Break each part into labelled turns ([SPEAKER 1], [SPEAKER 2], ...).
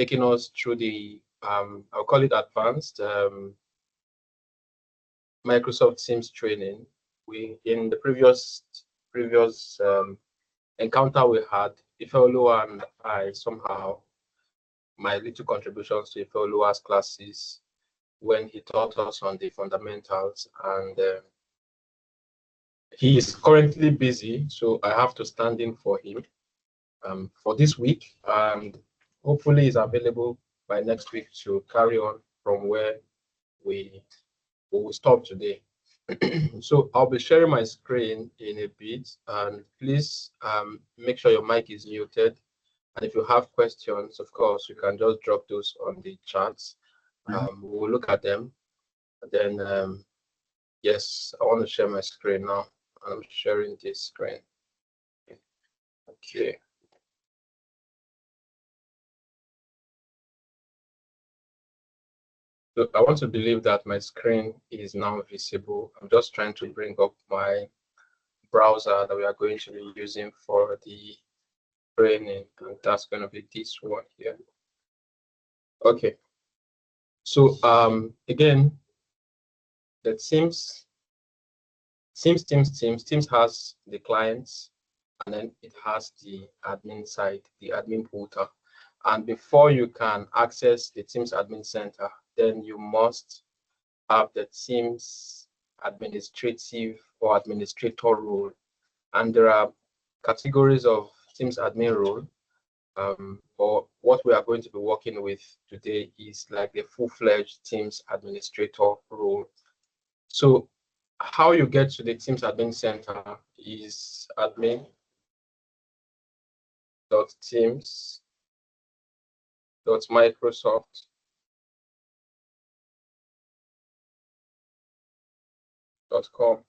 [SPEAKER 1] taking us through the, I'll call it advanced Microsoft Teams training. In the previous encounter we had, Ifeoluwa and I somehow, my little contributions to Ifeoluwa's classes when he taught us on the fundamentals, and he is currently busy, so I have to stand in for him for this week, and hopefully is available by next week to carry on from where we will stop today. So I'll be sharing my screen in a bit, and please make sure your mic is muted. And if you have questions, of course, you can just drop those on the chats. We'll look at them. And then, yes, I want to share my screen now. I'm sharing this screen. Okay. So I want to believe that my screen is now visible. I'm just trying to bring up my browser that we are going to be using for the training, and that's going to be this one here. Okay. So again, the Teams has the clients, and then it has the admin side, the admin portal. And before you can access the Teams admin center, then you must have the Teams administrative or administrator role. And there are categories of Teams admin role. But what we are going to be working with today is like the full-fledged Teams administrator role. So how you get to the Teams admin center is admin.teams.microsoft.com.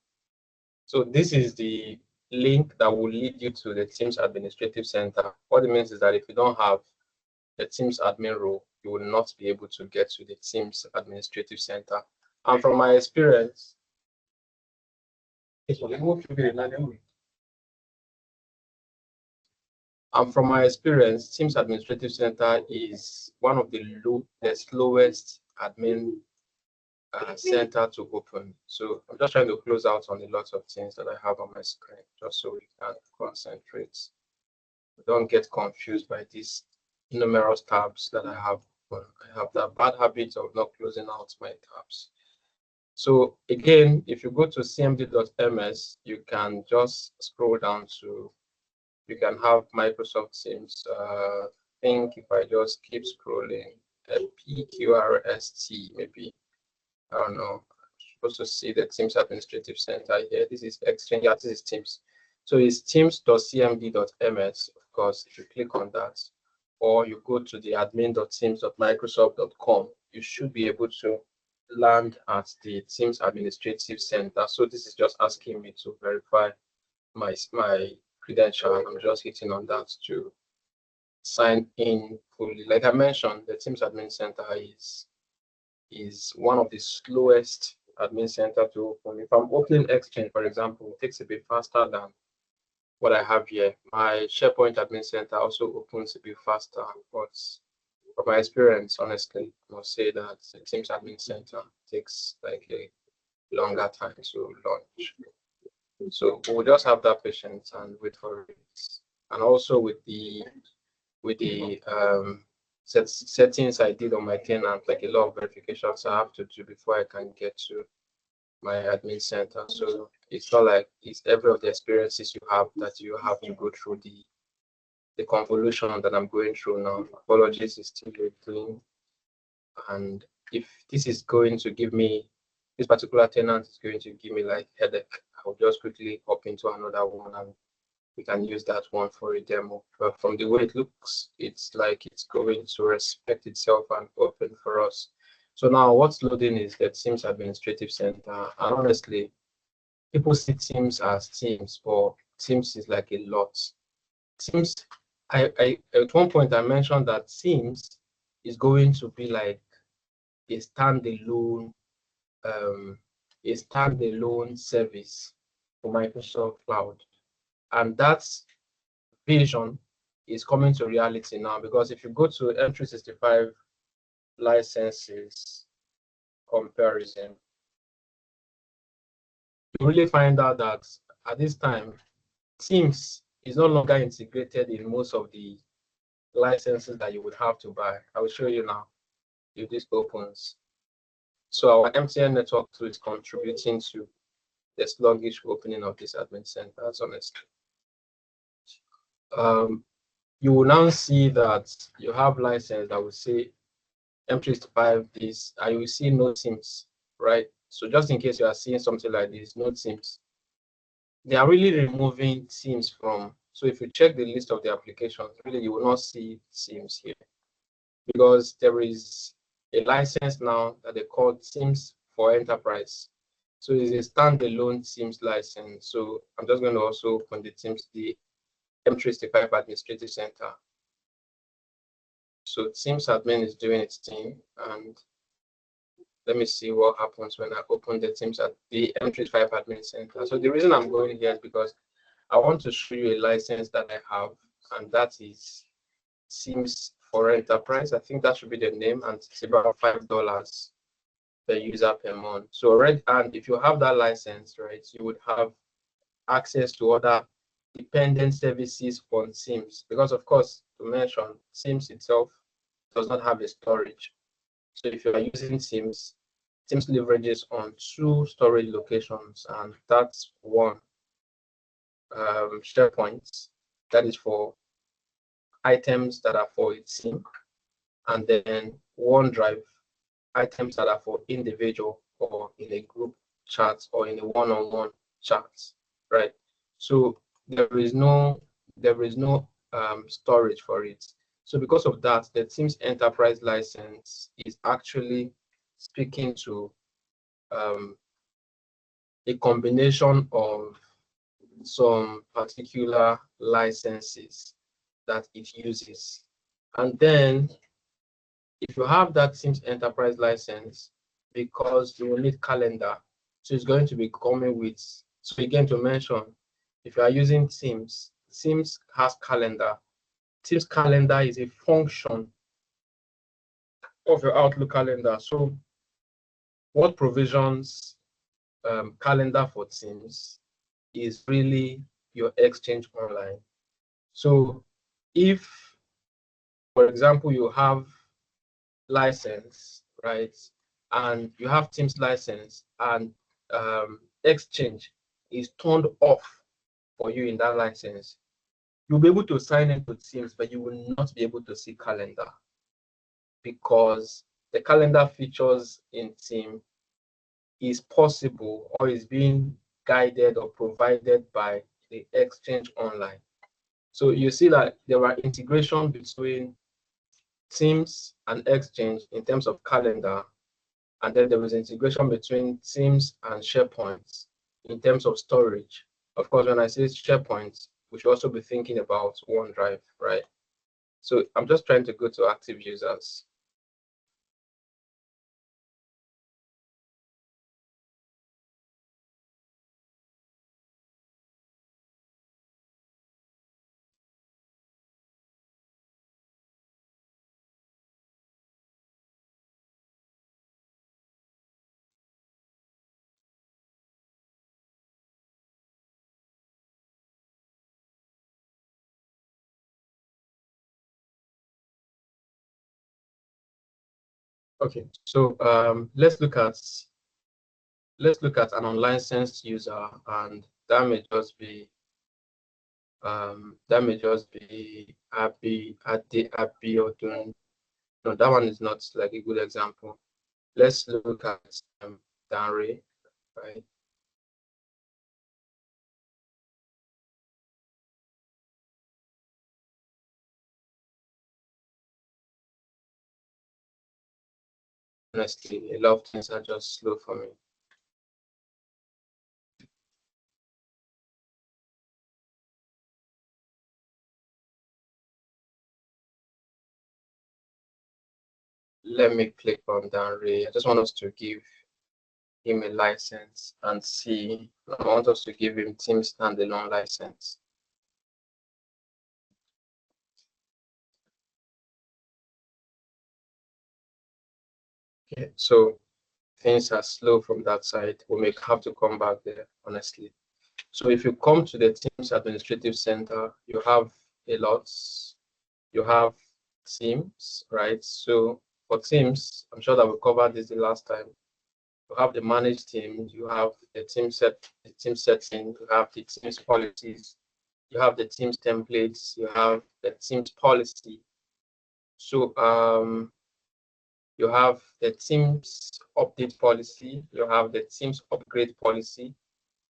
[SPEAKER 1] So this is the link that will lead you to the Teams Administrative Center. What it means is that if you don't have the Teams admin role, you will not be able to get to the Teams Administrative Center. And from my experience, Teams Administrative Center is one of the slowest admin center to open. So I'm just trying to close out on a lot of things that I have on my screen, just so we can concentrate. Don't get confused by these numerous tabs that I have. I have that bad habit of not closing out my tabs. So again, if you go to cmd.ms, you can just scroll down to, you can have Microsoft Teams. I think if I just keep scrolling, PQRST maybe. I don't know. I'm supposed to see the Teams Administrative Center here. This is Exchange. Yeah, this is Teams. So it's teams.cmd.ms. Of course, if you click on that, or you go to the admin.teams.microsoft.com, you should be able to land at the Teams Administrative Center. So this is just asking me to verify my credential. I'm just hitting on that to sign in fully. Like I mentioned, the Teams Admin Center is one of the slowest admin center to open. If I'm opening Exchange, for example, it takes a bit faster than what I have here. My SharePoint admin center also opens a bit faster, but from my experience, honestly, I must say that the Teams admin center takes like a longer time to launch. So we'll just have that patience and wait for it. And also with the settings I did on my tenant, like a lot of verifications I have to do before I can get to my admin center. So it's not like it's every of the experiences you have that you have to go through the convolution that I'm going through now. Apologies, is still doing. And if this is going to give me, this particular tenant is going to give me like headache, I'll just quickly hop into another one and we can use that one for a demo. But from the way it looks, it's like it's going to respect itself and open for us. So now what's loading is the Teams Administrative Center. And honestly, people see Teams as Teams, but Teams is like a lot. Teams, I at one point I mentioned that Teams is going to be like a standalone service for Microsoft Cloud. And that vision is coming to reality now, because if you go to M365 licenses comparison, you really find out that at this time, Teams is no longer integrated in most of the licenses that you would have to buy. I will show you now if this opens. So our MTN network 2 is contributing to the sluggish opening of this admin center. That's honest. You will now see that you have license that will say M365 this, and you will see no Teams, right? So just in case you are seeing something like this, no Teams, they are really removing Teams from. So if you check the list of the applications, really you will not see Teams here, because there is a license now that they call Teams for Enterprise. So it's a standalone Teams license. So I'm just going to also open the Teams, the M365 Administrative Center. So Teams admin is doing its thing, and let me see what happens when I open the Teams at the M365 admin center. So the reason I'm going here is because I want to show you a license that I have, and that is Teams for Enterprise. I think that should be the name, and it's about $5 per user per month. So already, and if you have that license, right, you would have access to other dependent services on Teams, because of course, to mention, Teams itself does not have a storage. So if you are using Teams, Teams leverages on 2 storage locations, and that's one, SharePoint, that is for items that are for a team, and then OneDrive, items that are for individual or in a group chat or in a one-on-one chat, right? So there is no storage for it. So because of that, the Teams Enterprise license is actually speaking to a combination of some particular licenses that it uses. And then if you have that Teams Enterprise license, because you will need calendar, so it's going to be coming with, so again to mention, if you are using Teams, Teams has calendar. Teams calendar is a function of your Outlook calendar. So what provisions calendar for Teams is really your Exchange Online. So if, for example, you have license, right, and you have Teams license, and Exchange is turned off for you in that license, you'll be able to sign into Teams, but you will not be able to see calendar, because the calendar features in Teams is possible or is being guided or provided by the Exchange Online. So you see that there are integration between Teams and Exchange in terms of calendar, and then there is integration between Teams and SharePoint in terms of storage. Of course, when I say SharePoint, we should also be thinking about OneDrive, right? So I'm just trying to go to active users. Okay, so let's look at an unlicensed user, and that may just be Abi or doing. No, that one is not like a good example. Let's look at Danre, right? Honestly, a lot of things are just slow for me. Let me click on Danre. I just want us to give him a license and see. I want us to give him Team standalone license. Okay, so things are slow from that side. We may have to come back there, honestly. So if you come to the Teams Administrative Center, you have a lot. You have Teams, right? So for Teams, I'm sure that we covered this the last time. You have the managed team, you have the team setting, you have the team's policies, you have the team's templates, you have the team's policy. So you have the team's update policy, you have the team's upgrade policy.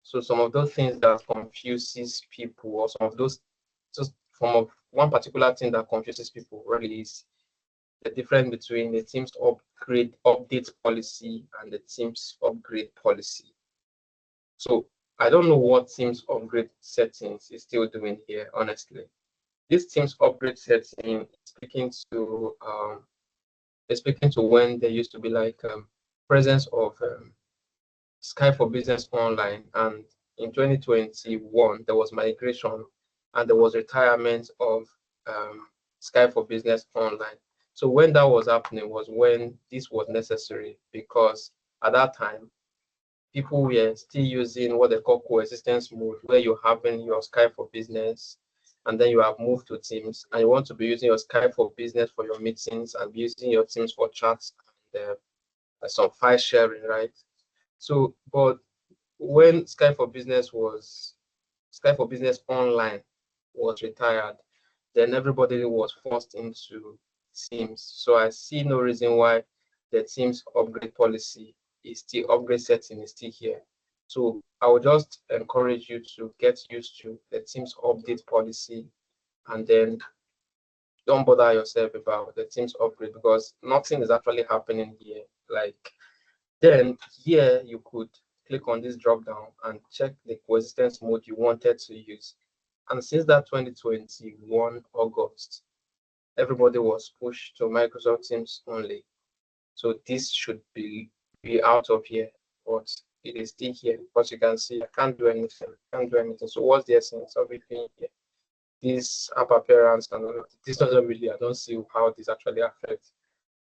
[SPEAKER 1] So some of those things that confuses people, or some of those, just from one particular thing that confuses people really is the difference between the team's update policy and the team's upgrade policy. So I don't know what team's upgrade settings is still doing here, honestly. This team's upgrade setting is speaking to when there used to be like presence of Sky for Business Online, and in 2021 there was migration and there was retirement of Sky for Business Online. So when that was happening was when this was necessary, because at that time people were still using what they call coexistence mode, where you're having your Sky for Business and then you have moved to Teams and you want to be using your Sky for Business for your meetings and be using your Teams for chats and some file sharing, right? So, but when Sky for Business Online was retired, then everybody was forced into Teams. So I see no reason why the Teams upgrade policy is still upgrade setting is still here. So I would just encourage you to get used to the Teams update policy, and then don't bother yourself about the Teams upgrade, because nothing is actually happening here. Like, then here you could click on this drop down and check the coexistence mode you wanted to use. And since that 2021 August, everybody was pushed to Microsoft Teams only. So this should be out of here, but it is still here. But you can see I can't do anything. Can't do anything. So what's the essence of it being here? This app appearance and all of this doesn't really, I don't see how this actually affects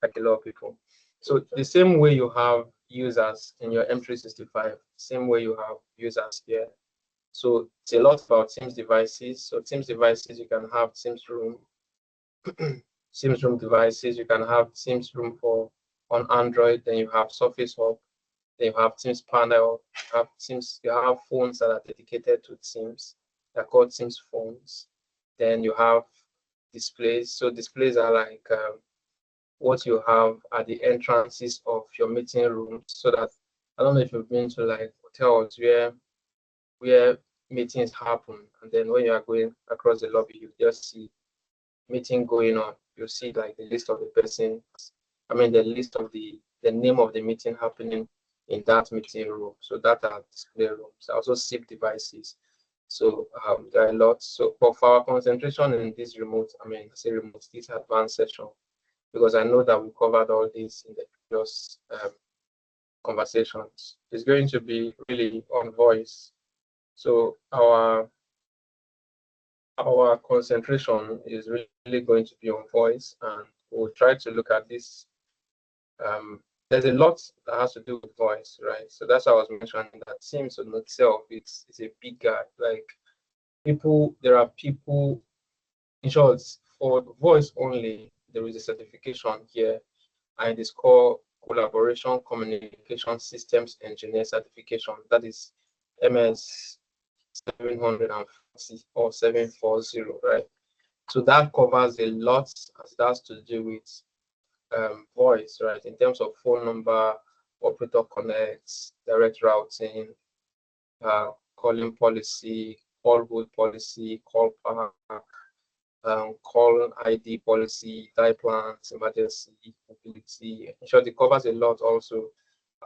[SPEAKER 1] like a lot of people. So the same way you have users in your M365, same way you have users here. So it's a lot about Teams devices. So Teams devices, you can have Teams Room, Teams Room devices. You can have Teams Room for on Android. Then you have Surface Hub. Then you have Teams Panel. You have Teams. You have phones that are dedicated to Teams. They're called Teams phones. Then you have displays. So displays are like what you have at the entrances of your meeting rooms. So that, I don't know if you've been to like hotels where meetings happen, and then when you are going across the lobby, you just see meeting going on. You see like the list of the person, I mean the list of the name of the meeting happening in that meeting room. So that are display rooms. Also SIP devices. So there are a lot. So but for our concentration in this remote, I say remote, this advanced session, because I know that we covered all this in the previous conversations, it's going to be really on voice. So our concentration is really going to be on voice, and we'll try to look at this. There's a lot that has to do with voice, right? So that's why I was mentioning that Teams in itself, it's a big gap. Like there are people, in short, for voice only, there is a certification here, and it is called Collaboration Communication Systems Engineer Certification. That is MS 740 or 740, right? So that covers a lot as it has to do with voice, right? In terms of phone number, operator connects, direct routing, calling policy, call hold policy, call path, call ID policy, die plans, emergency, mobility. In short, it covers a lot also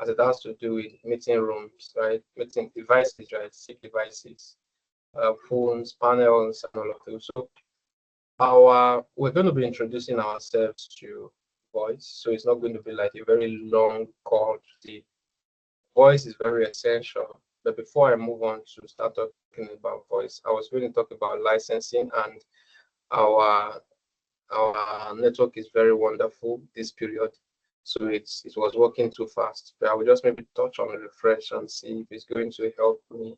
[SPEAKER 1] as it has to do with meeting rooms, right? Meeting devices, right? SIP devices, phones, panels, and all of those. So we're going to be introducing ourselves to voice. So it's not going to be like a very long call. The voice is very essential. But before I move on to start talking about voice, I was going to talk about licensing, and our network is very wonderful this period. So it was working too fast. But I will just maybe touch on refresh and see if it's going to help me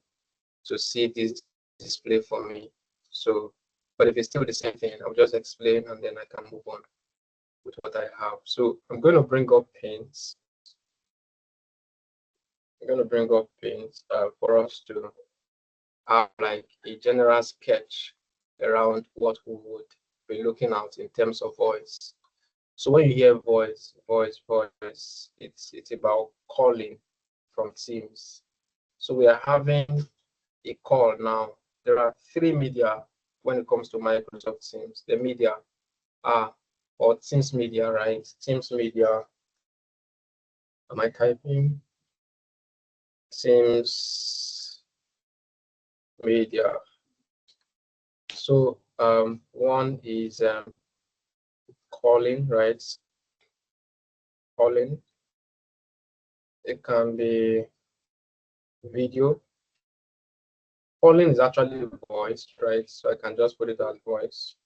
[SPEAKER 1] to see this display for me. So, but if it's still the same thing, I'll just explain and then I can move on with what I have. So I'm going to bring up pins. I'm going to bring up pins for us to have like a general sketch around what we would be looking at in terms of voice. So when you hear voice, it's about calling from Teams. So we are having a call now. There are three media when it comes to Microsoft Teams. The media are, or Teams media, right? Teams media. Am I typing? Teams media. So one is calling, right? Calling. It can be video. Calling is actually voice, right? So I can just put it as voice,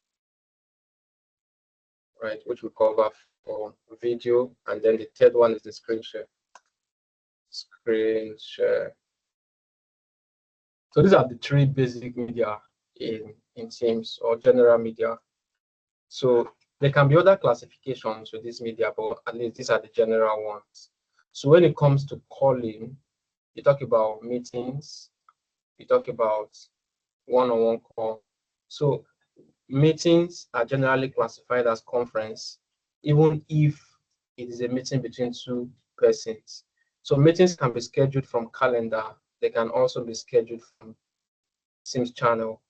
[SPEAKER 1] right? Which we cover for video. And then the third one is the screen share. Screen share. So these are the three basic media in Teams or general media. So there can be other classifications with this media, but at least these are the general ones. So when it comes to calling, you talk about meetings, you talk about one-on-one call. So meetings are generally classified as conference, even if it is a meeting between two persons. So meetings can be scheduled from calendar. They can also be scheduled from Teams channel.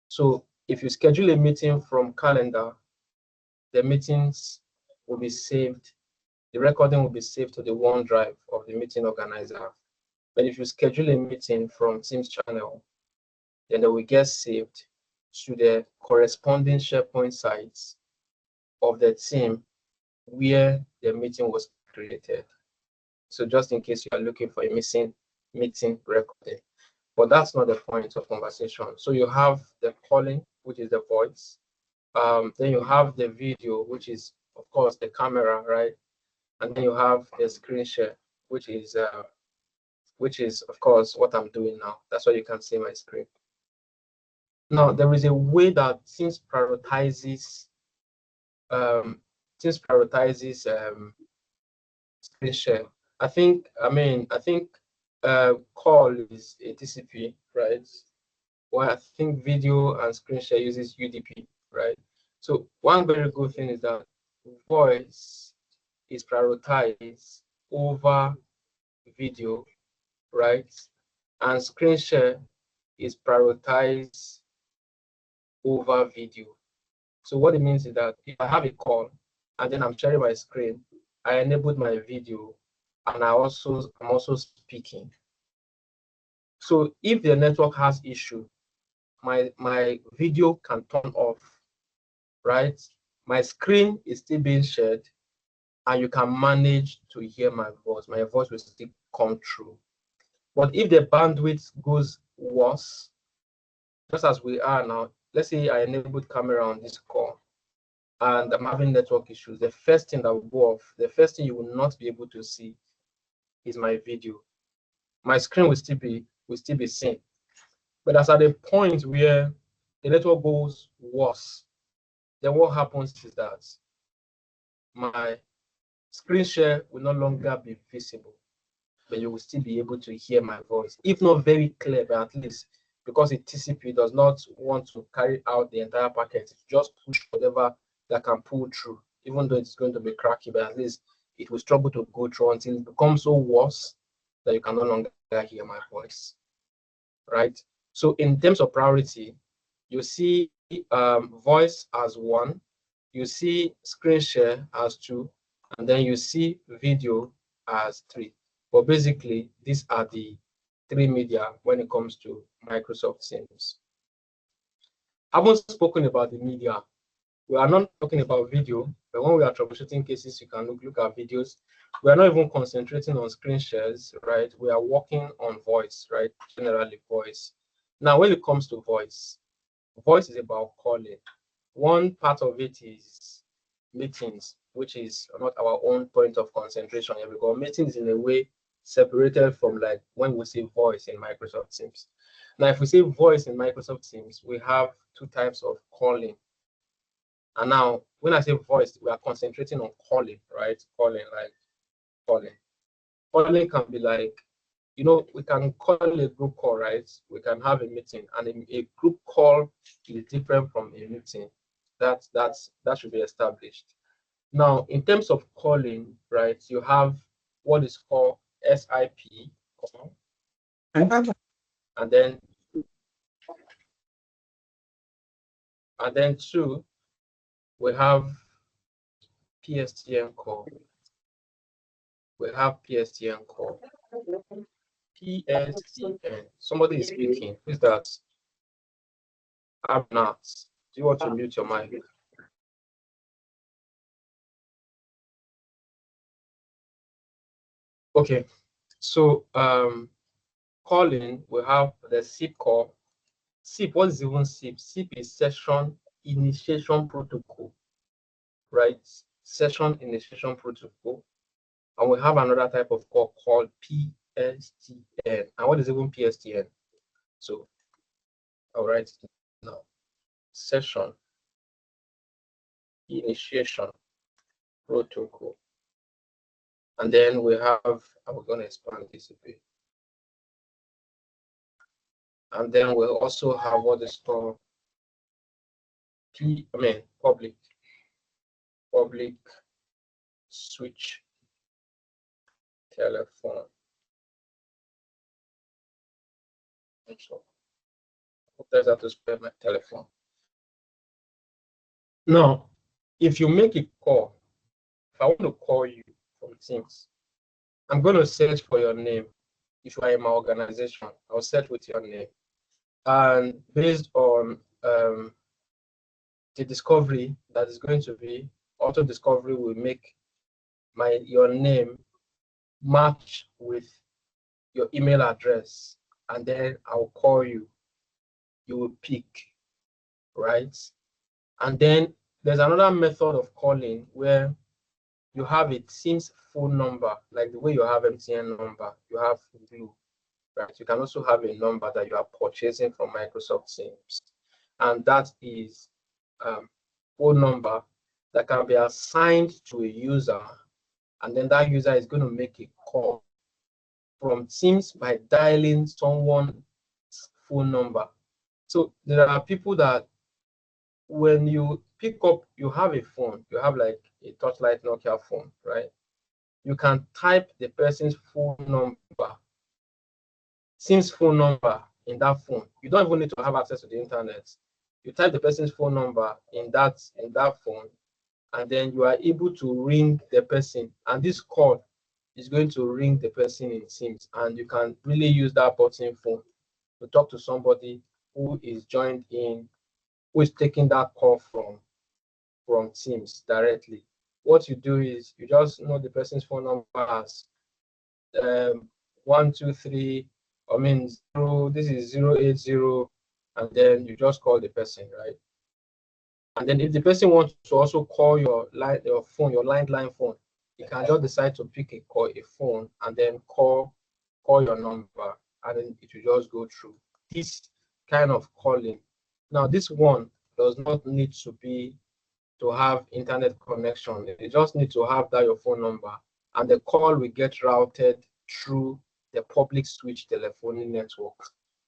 [SPEAKER 1] So if you schedule a meeting from calendar, the meetings will be saved. The recording will be saved to the OneDrive of the meeting organizer. But if you schedule a meeting from Teams channel, then they will get saved to the corresponding SharePoint sites of the team where the meeting was created. So just in case you are looking for a missing meeting recording. But that's not the point of conversation. So you have the calling, which is the voice. Then you have the video, which is, of course, the camera, right? And then you have the screen share, which is, of course, what I'm doing now. That's why you can see my screen. Now, there is a way that Teams prioritizes screen share. I think call is a TCP, right? Well, I think video and screen share uses UDP, right? So one very good thing is that voice is prioritized over video, right? And screen share is prioritized over video. So what it means is that if I have a call and then I'm sharing my screen, I enabled my video and I'm also speaking. So if the network has issue, my video can turn off, right? My screen is still being shared and you can manage to hear my voice. My voice will still come through. But if the bandwidth goes worse, just as we are now, let's say I enabled camera on this call and I'm having network issues, the first thing that will go off, the first thing you will not be able to see is my video. My screen will still be seen. But as at a point where the network goes worse, then what happens is that my screen share will no longer be visible, but you will still be able to hear my voice. If not very clear, but at least because the TCP does not want to carry out the entire packet, just push whatever that can pull through, even though it's going to be cracky, but at least it will struggle to go through until it becomes so worse that you can no longer hear my voice, right? So in terms of priority, you see voice as 1, you see screen share as 2, and then you see video as 3. But basically, these are the 3 media when it comes to Microsoft Teams. I haven't spoken about the media. We are not talking about video, but when we are troubleshooting cases, you can look at videos. We are not even concentrating on screen shares, right? We are working on voice, right? Generally voice. Now, when it comes to voice is about calling. One part of it is meetings, which is not our own point of concentration here, because meeting is in a way separated from like when we say voice in Microsoft Teams. Now, if we say voice in Microsoft Teams, we have two types of calling. And now, when I say voice, we are concentrating on calling, right? Calling, like calling. Calling can be like, you know, we can call a group call, right? We can have a meeting, and a group call is different from a meeting. That should be established. Now, in terms of calling, right, you have what is called SIP, and then two, we have PSTN call. We have PSTN call. PSTN. Somebody is speaking. Who's that? I'm not. Do you want to mute your mic? Okay. So calling, we have the SIP call. SIP, what is even SIP? SIP is session initiation protocol, right? Session initiation protocol. And we have another type of call called PSTN. And what is even PSTN? So I'll write it now. Session initiation protocol. And then we have, I'm going to expand this a bit. And then we'll also have what is called public switch telephone. So there's how to spell my telephone. Now, if you make a call, if I want to call you from Teams, I'm going to search for your name. If you are in my organization, I'll search with your name. And based on the discovery that is going to be, auto discovery will make your name match with your email address, and then I'll call you. You will pick, right? And then there's another method of calling where you have a Teams phone number, like the way you have MTN number, you have Blue, right? You can also have a number that you are purchasing from Microsoft Teams, and that is phone number that can be assigned to a user, and then that user is going to make a call from Teams by dialing someone's phone number. So there are people that when you pick up, you have a phone, you have like a Touchlight Nokia phone, right? You can type the person's phone number, Teams phone number in that phone. You don't even need to have access to the internet. You type the person's phone number in that phone, and then you are able to ring the person, and this call is going to ring the person in Teams, and you can really use that button phone to talk to somebody who is joined in, who is taking that call from Teams directly. What you do is you just know the person's phone number as 123, zero, this is 080, and then you just call the person, right? And then if the person wants to also call your landline phone, you can just decide to pick a phone and then call your number, and then it will just go through. This kind of calling. Now, this one does not need to have internet connection. You just need to have your phone number, and the call will get routed through the public switch telephony network,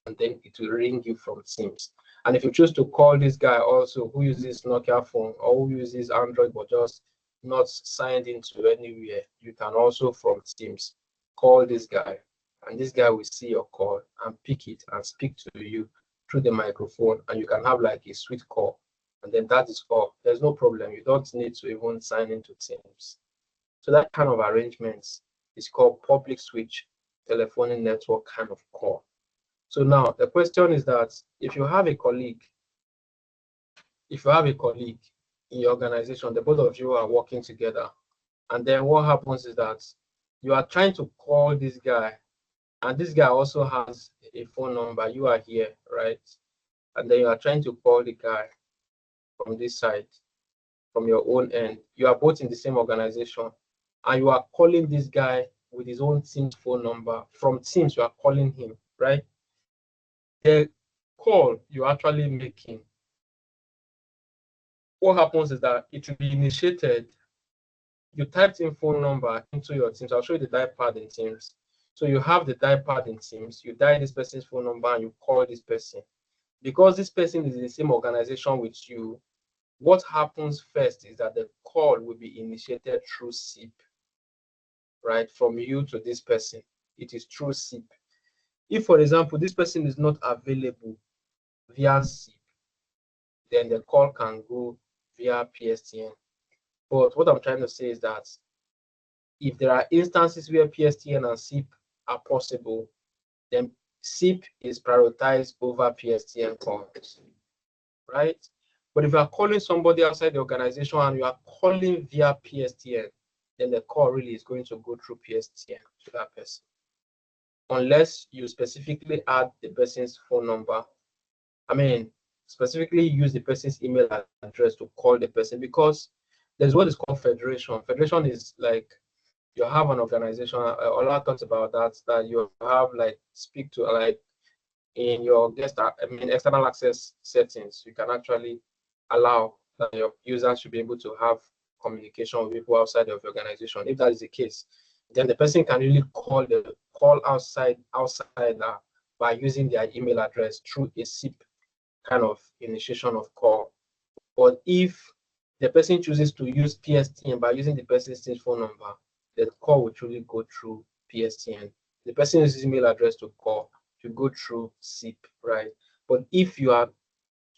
[SPEAKER 1] and then it will ring you from Teams. And if you choose to call this guy also who uses Nokia phone or who uses Android but just not signed into anywhere, you can also from Teams call this guy, and this guy will see your call and pick it and speak to you through the microphone, and you can have like a sweet call, and then that is all. There's no problem. You don't need to even sign into Teams. So that kind of arrangements is called public switch telephony network kind of call. So now the question is that if you have a colleague in your organization, the both of you are working together, and then what happens is that you are trying to call this guy, and this guy also has a phone number. You are here, right? And then you are trying to call the guy from this side. from your own end. You are both in the same organization, and you are calling this guy with his own team's phone number. From Teams, you are calling him, right? The call you're actually making, what happens is that it will be initiated. You typed in phone number into your Teams. I'll show you the dial pad in Teams. So you have the dial pad in Teams. You dial this person's phone number and you call this person. Because this person is in the same organization with you, what happens first is that the call will be initiated through SIP, right? From you to this person. It is through SIP. If, for example, this person is not available via SIP, then the call can go via PSTN. But what I'm trying to say is that if there are instances where PSTN and SIP are possible, then SIP is prioritized over PSTN calls, right? But if you are calling somebody outside the organization and you are calling via PSTN, then the call really is going to go through PSTN to that person. Unless you specifically add the person's phone number. I mean, specifically use the person's email address to call the person, because there's what is called federation. Federation is like you have an organization. Ola talks about that you have like speak to like in your external access settings. You can actually allow that your users should be able to have communication with people outside of the organization. If that is the case, then the person can really call outside by using their email address through a SIP kind of initiation of call. But if the person chooses to use PSTN by using the person's phone number, the call will truly go through PSTN. The person uses email address to call to go through SIP, right? But if you are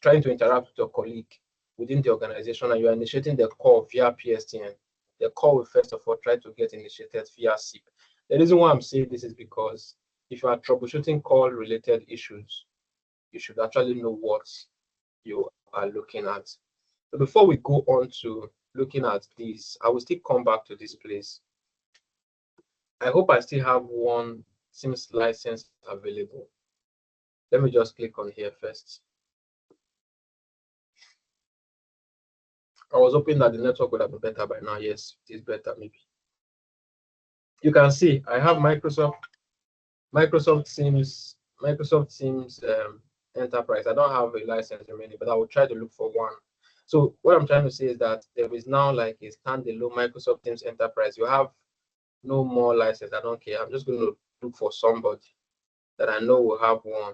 [SPEAKER 1] trying to interact with your colleague within the organization and you are initiating the call via PSTN, the call will first of all try to get initiated via SIP. The reason why I'm saying this is because if you are troubleshooting call-related issues, you should actually know what you are looking at. So before we go on to looking at this, I will still come back to this place. I hope I still have one Teams license available. Let me just click on here first. I was hoping that the network would have been better by now. Yes, it is better maybe. You can see I have Microsoft Teams Enterprise. I don't have a license remaining, but I will try to look for one. So what I'm trying to say is that there is now like a standalone Microsoft Teams Enterprise. You have no more license. I don't care. I'm just going to look for somebody that I know will have one.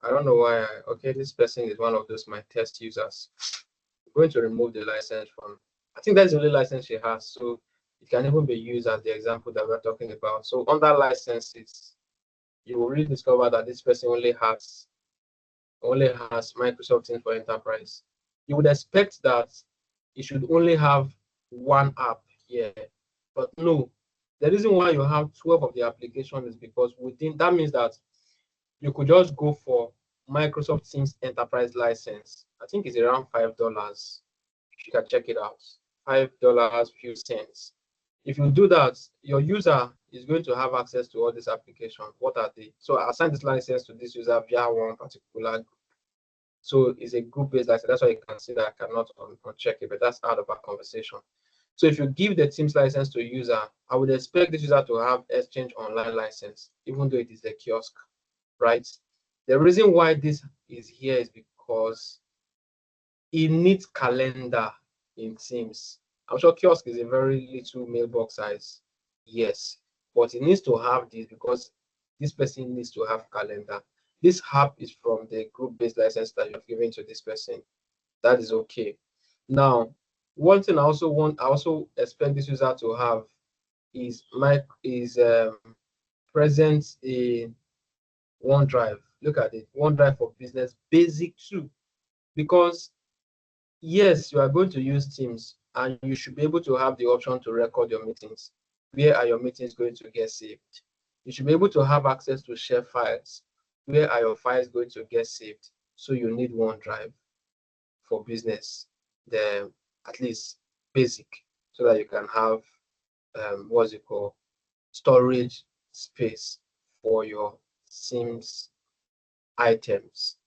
[SPEAKER 1] I don't know why. Okay, this person is one of those my test users. I'm going to remove the license from. I think that's the only license she has. So it can even be used as the example that we're talking about. So under licenses, you will really discover that this person only has Microsoft Teams for Enterprise. You would expect that it should only have one app here, but no. The reason why you have 12 of the application is because within that means that you could just go for Microsoft Teams Enterprise license. I think it's around $5. You can check it out. $5, few cents. If you do that, your user is going to have access to all these applications. What are they? So I assign this license to this user via one particular group. So it's a group-based license. That's why you can see that I cannot uncheck it, but that's out of our conversation. So if you give the Teams license to a user, I would expect this user to have Exchange Online license, even though it is a kiosk, right? The reason why this is here is because it needs calendar in Teams. I'm sure kiosk is a very little mailbox size, yes, but it needs to have this because this person needs to have calendar. This app is from the group-based license that you've given to this person. That is okay. Now, one thing I also expect this user to have is presence in OneDrive. Look at it, OneDrive for Business Basic 2, because yes, you are going to use Teams and you should be able to have the option to record your meetings. Where are your meetings going to get saved? You should be able to have access to share files. Where are your files going to get saved? So you need OneDrive for business, the at least basic, so that you can have what's it called, storage space for your Teams items.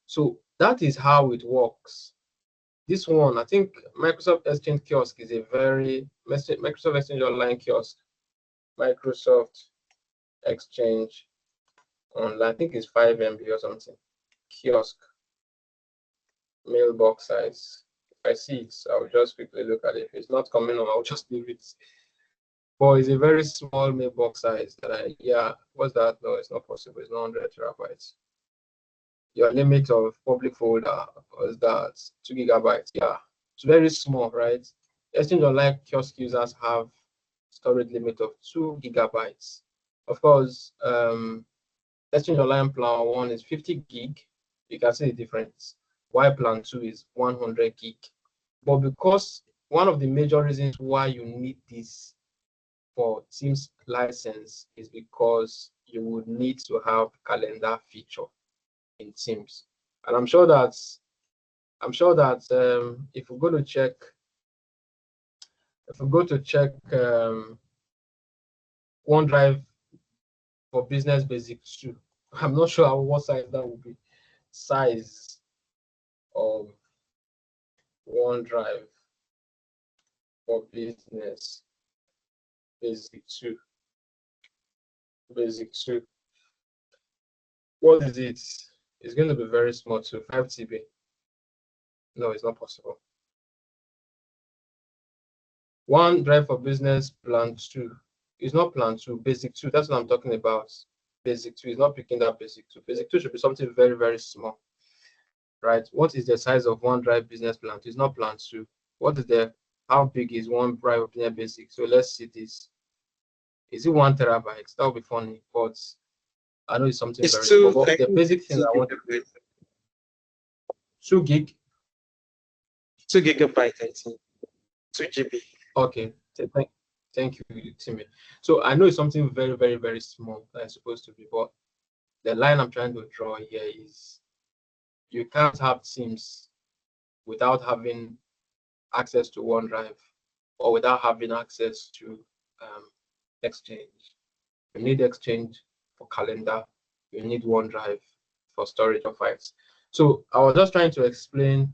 [SPEAKER 1] So that is how it works. This one, I think Microsoft Exchange Kiosk is a very Microsoft Exchange Online Kiosk. Microsoft Exchange Online, I think it's 5 MB or something. Kiosk mailbox size. If I see it, I'll just quickly look at it. If it's not coming on, I'll just leave it. But it's a very small mailbox size. Yeah, what's that? No, it's not possible. It's not 100 terabytes. Your limit of public folder was that 2 gigabytes. Yeah, it's very small, right? Exchange Online kiosk users have storage limit of 2 gigabytes. Of course, Exchange Online plan 1 is 50 gig. You can see the difference. While plan 2 is 100 gig. But because one of the major reasons why you need this for Teams license is because you would need to have calendar feature in Teams. And I'm sure that if we go to check OneDrive for Business Basic 2, I'm not sure what size that would be. Size of OneDrive for Business Basic 2. Basic 2. What is it? It's going to be very small too, 5 TB. No, it's not possible. OneDrive for Business Plan 2. It's not Plan 2, Basic 2. That's what I'm talking about. Basic 2 is not picking that Basic 2. Basic 2 should be something very, very small. Right? What is the size of OneDrive Business Plan 2? It's not Plan 2. What is how big is OneDrive of Business Basic? So let's see this. Is it 1 terabyte? That would be funny, but I know it's something very small. But the basic thing I want 2 gig.
[SPEAKER 2] 2 gigabyte, I think. 2 GB.
[SPEAKER 1] Okay. Thank you, Timmy. So I know it's something very, very, very small that it's supposed to be, but the line I'm trying to draw here is you can't have Teams without having access to OneDrive or without having access to Exchange. You need Exchange for calendar. You need OneDrive for storage of files. So I was just trying to explain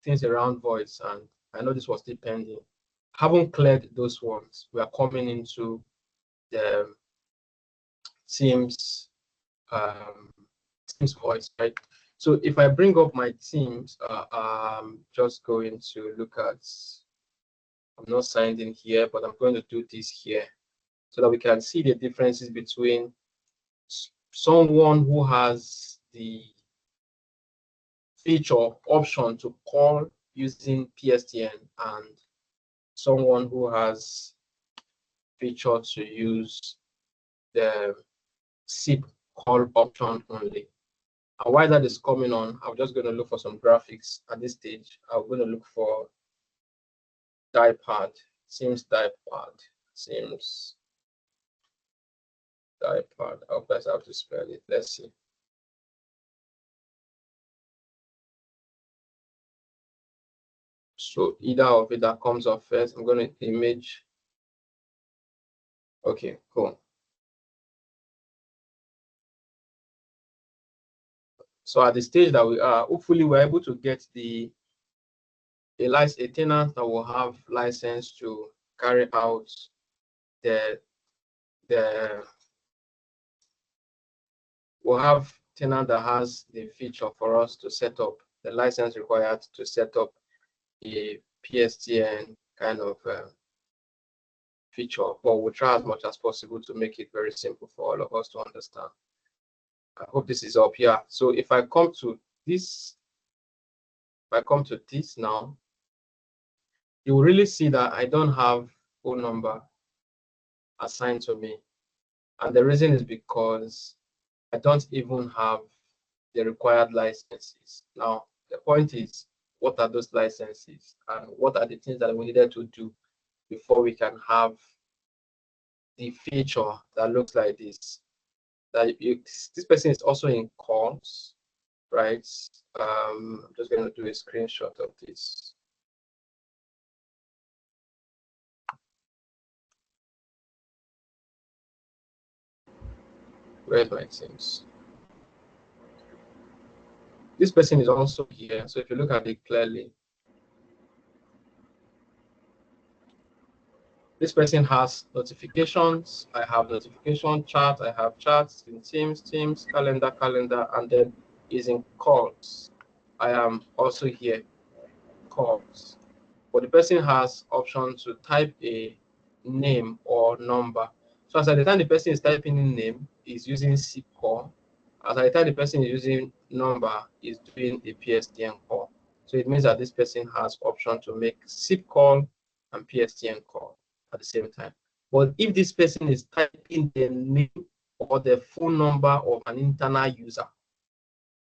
[SPEAKER 1] things around voice, and I know this was still pending. Haven't cleared those ones. We are coming into the Teams voice, right? So if I bring up my Teams, I'm just going to look at. I'm not signed in here, but I'm going to do this here so that we can see the differences between someone who has the feature option to call using PSTN and someone who has feature to use the SIP call option only. And while that is coming on, I'm just going to look for some graphics at this stage. I'm going to look for diepad, Teams diepad, Teams diepad. I hope that's how to spell it. Let's see. So either of it that comes up first, I'm going to image. Okay, cool. So at the stage that we are, hopefully we're able to get a tenant that will have license to carry out we'll have tenant that has the feature for us to set up the license required to set up a PSTN kind of feature, but we'll try as much as possible to make it very simple for all of us to understand. I hope this is up here. So if I come to this, now, you will really see that I don't have phone number assigned to me. And the reason is because I don't even have the required licenses. Now, the point is, what are those licenses and what are the things that we needed to do before we can have the feature that looks like this? That this person is also in calls, right? I'm just going to do a screenshot of this. Where's my Teams? This person is also here. So if you look at it clearly, this person has notifications. I have notification chat. I have chats in Teams, calendar, and then is in calls. I am also here, calls. But the person has option to type a name or number. So as at the time the person is typing in name, is using SIP call. As at the time the person is using number, is doing a PSTN call. So it means that this person has option to make SIP call and PSTN call at the same time. But if this person is typing the name or the phone number of an internal user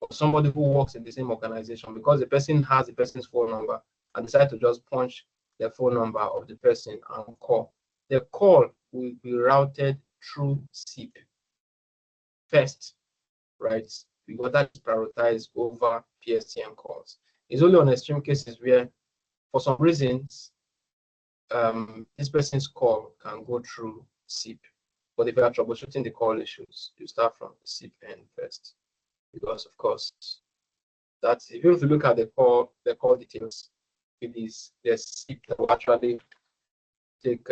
[SPEAKER 1] or somebody who works in the same organization, because the person has the person's phone number and decide to just punch the phone number of the person and call, the call will be routed through SIP first, right? Because that is prioritized over PSTN calls. It's only on extreme cases where, for some reasons, this person's call can go through SIP. But if you are troubleshooting the call issues, you start from the SIP end first. Because of course, that's if you look at the call details, it is the SIP that will actually take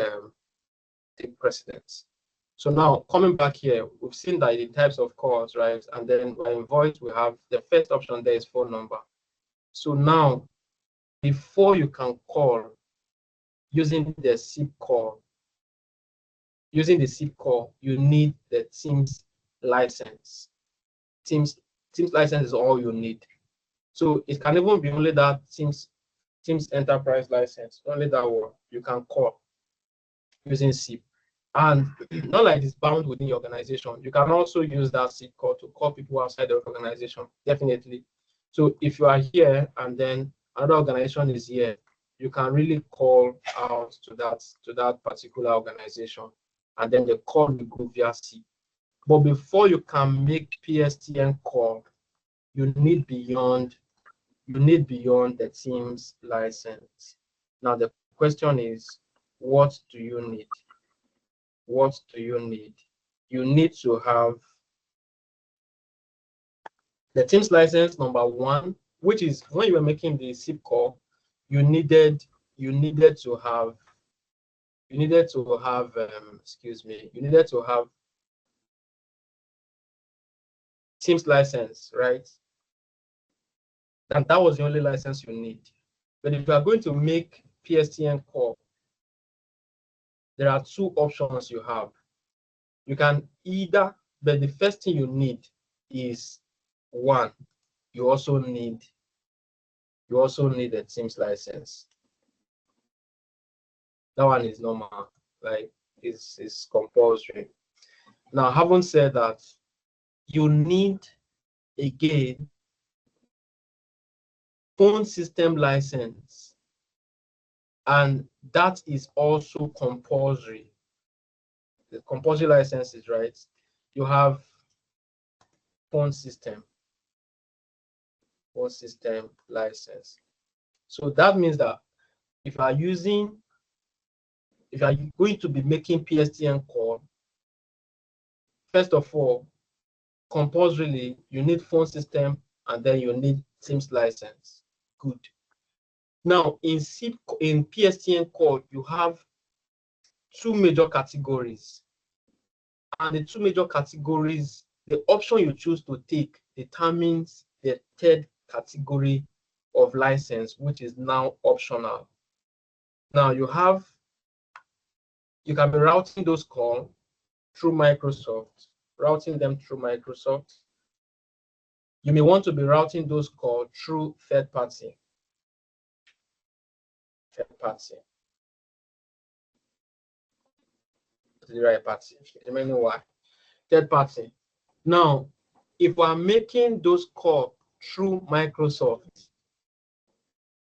[SPEAKER 1] precedence. So now coming back here, we've seen that the types of calls, right? And then by voice, we have the first option there is phone number. So now, before you can call using the SIP call, you need the Teams license. Teams license is all you need. So it can even be only that Teams enterprise license, only that one you can call using SIP. And not like it's bound within your organization. You can also use that SIP call to call people outside the organization, definitely. So if you are here and then another organization is here, you can really call out to that particular organization, and then the call will go via SIP. But before you can make PSTN call, you need beyond the Teams license. Now the question is, what do you need? What do you need? You need to have the Teams license number one, which is when you were making the SIP call, you needed to have Teams license, right? And that was the only license you need. But if you are going to make PSTN call, there are two options you have. You can either, but the first thing you need is one, you also need a Teams license. That one is normal, like it's compulsory. Now, having said that, you need again phone system license, and that is also compulsory. The compulsory license is right. You have phone system license. So that means that if you are going to be making PSTN call, first of all, compulsorily, you need phone system and then you need Teams license. Good. Now, in PSTN call, you have two major categories. And the two major categories, the option you choose to take determines the third category of license, which is now optional. Now, you can be routing those calls through Microsoft, routing them through Microsoft. You may want to be routing those calls through third party. The right party. Remember why? Third party. Now, if we are making those calls through Microsoft,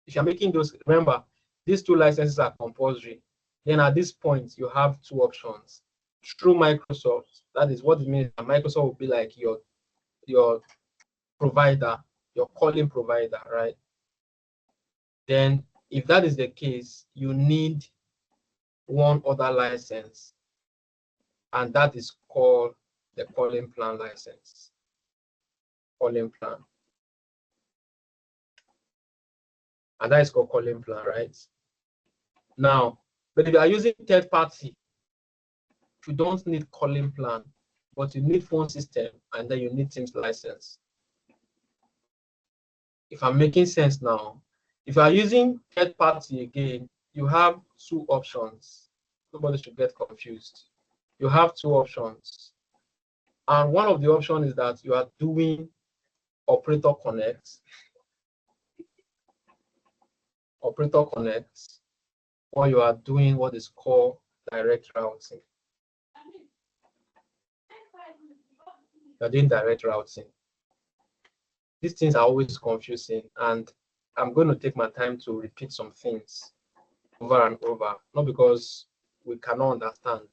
[SPEAKER 1] if you're making those, remember, these two licenses are compulsory. Then at this point, you have two options. Through Microsoft, that is what it means. Microsoft will be like your provider, your calling provider, right? Then if that is the case, you need one other license, and that is called the calling plan license. Calling plan. and that is called calling plan, right? Now, but if you are using third party, you don't need calling plan, but you need phone system, and then you need Teams license. If I'm making sense now, if you are using third party again, you have two options. Nobody should get confused. You have two options. And one of the options is that you are doing operator connect, or you are doing what is called direct routing. You are doing direct routing. These things are always confusing, and I'm going to take my time to repeat some things over and over, not because we cannot understand,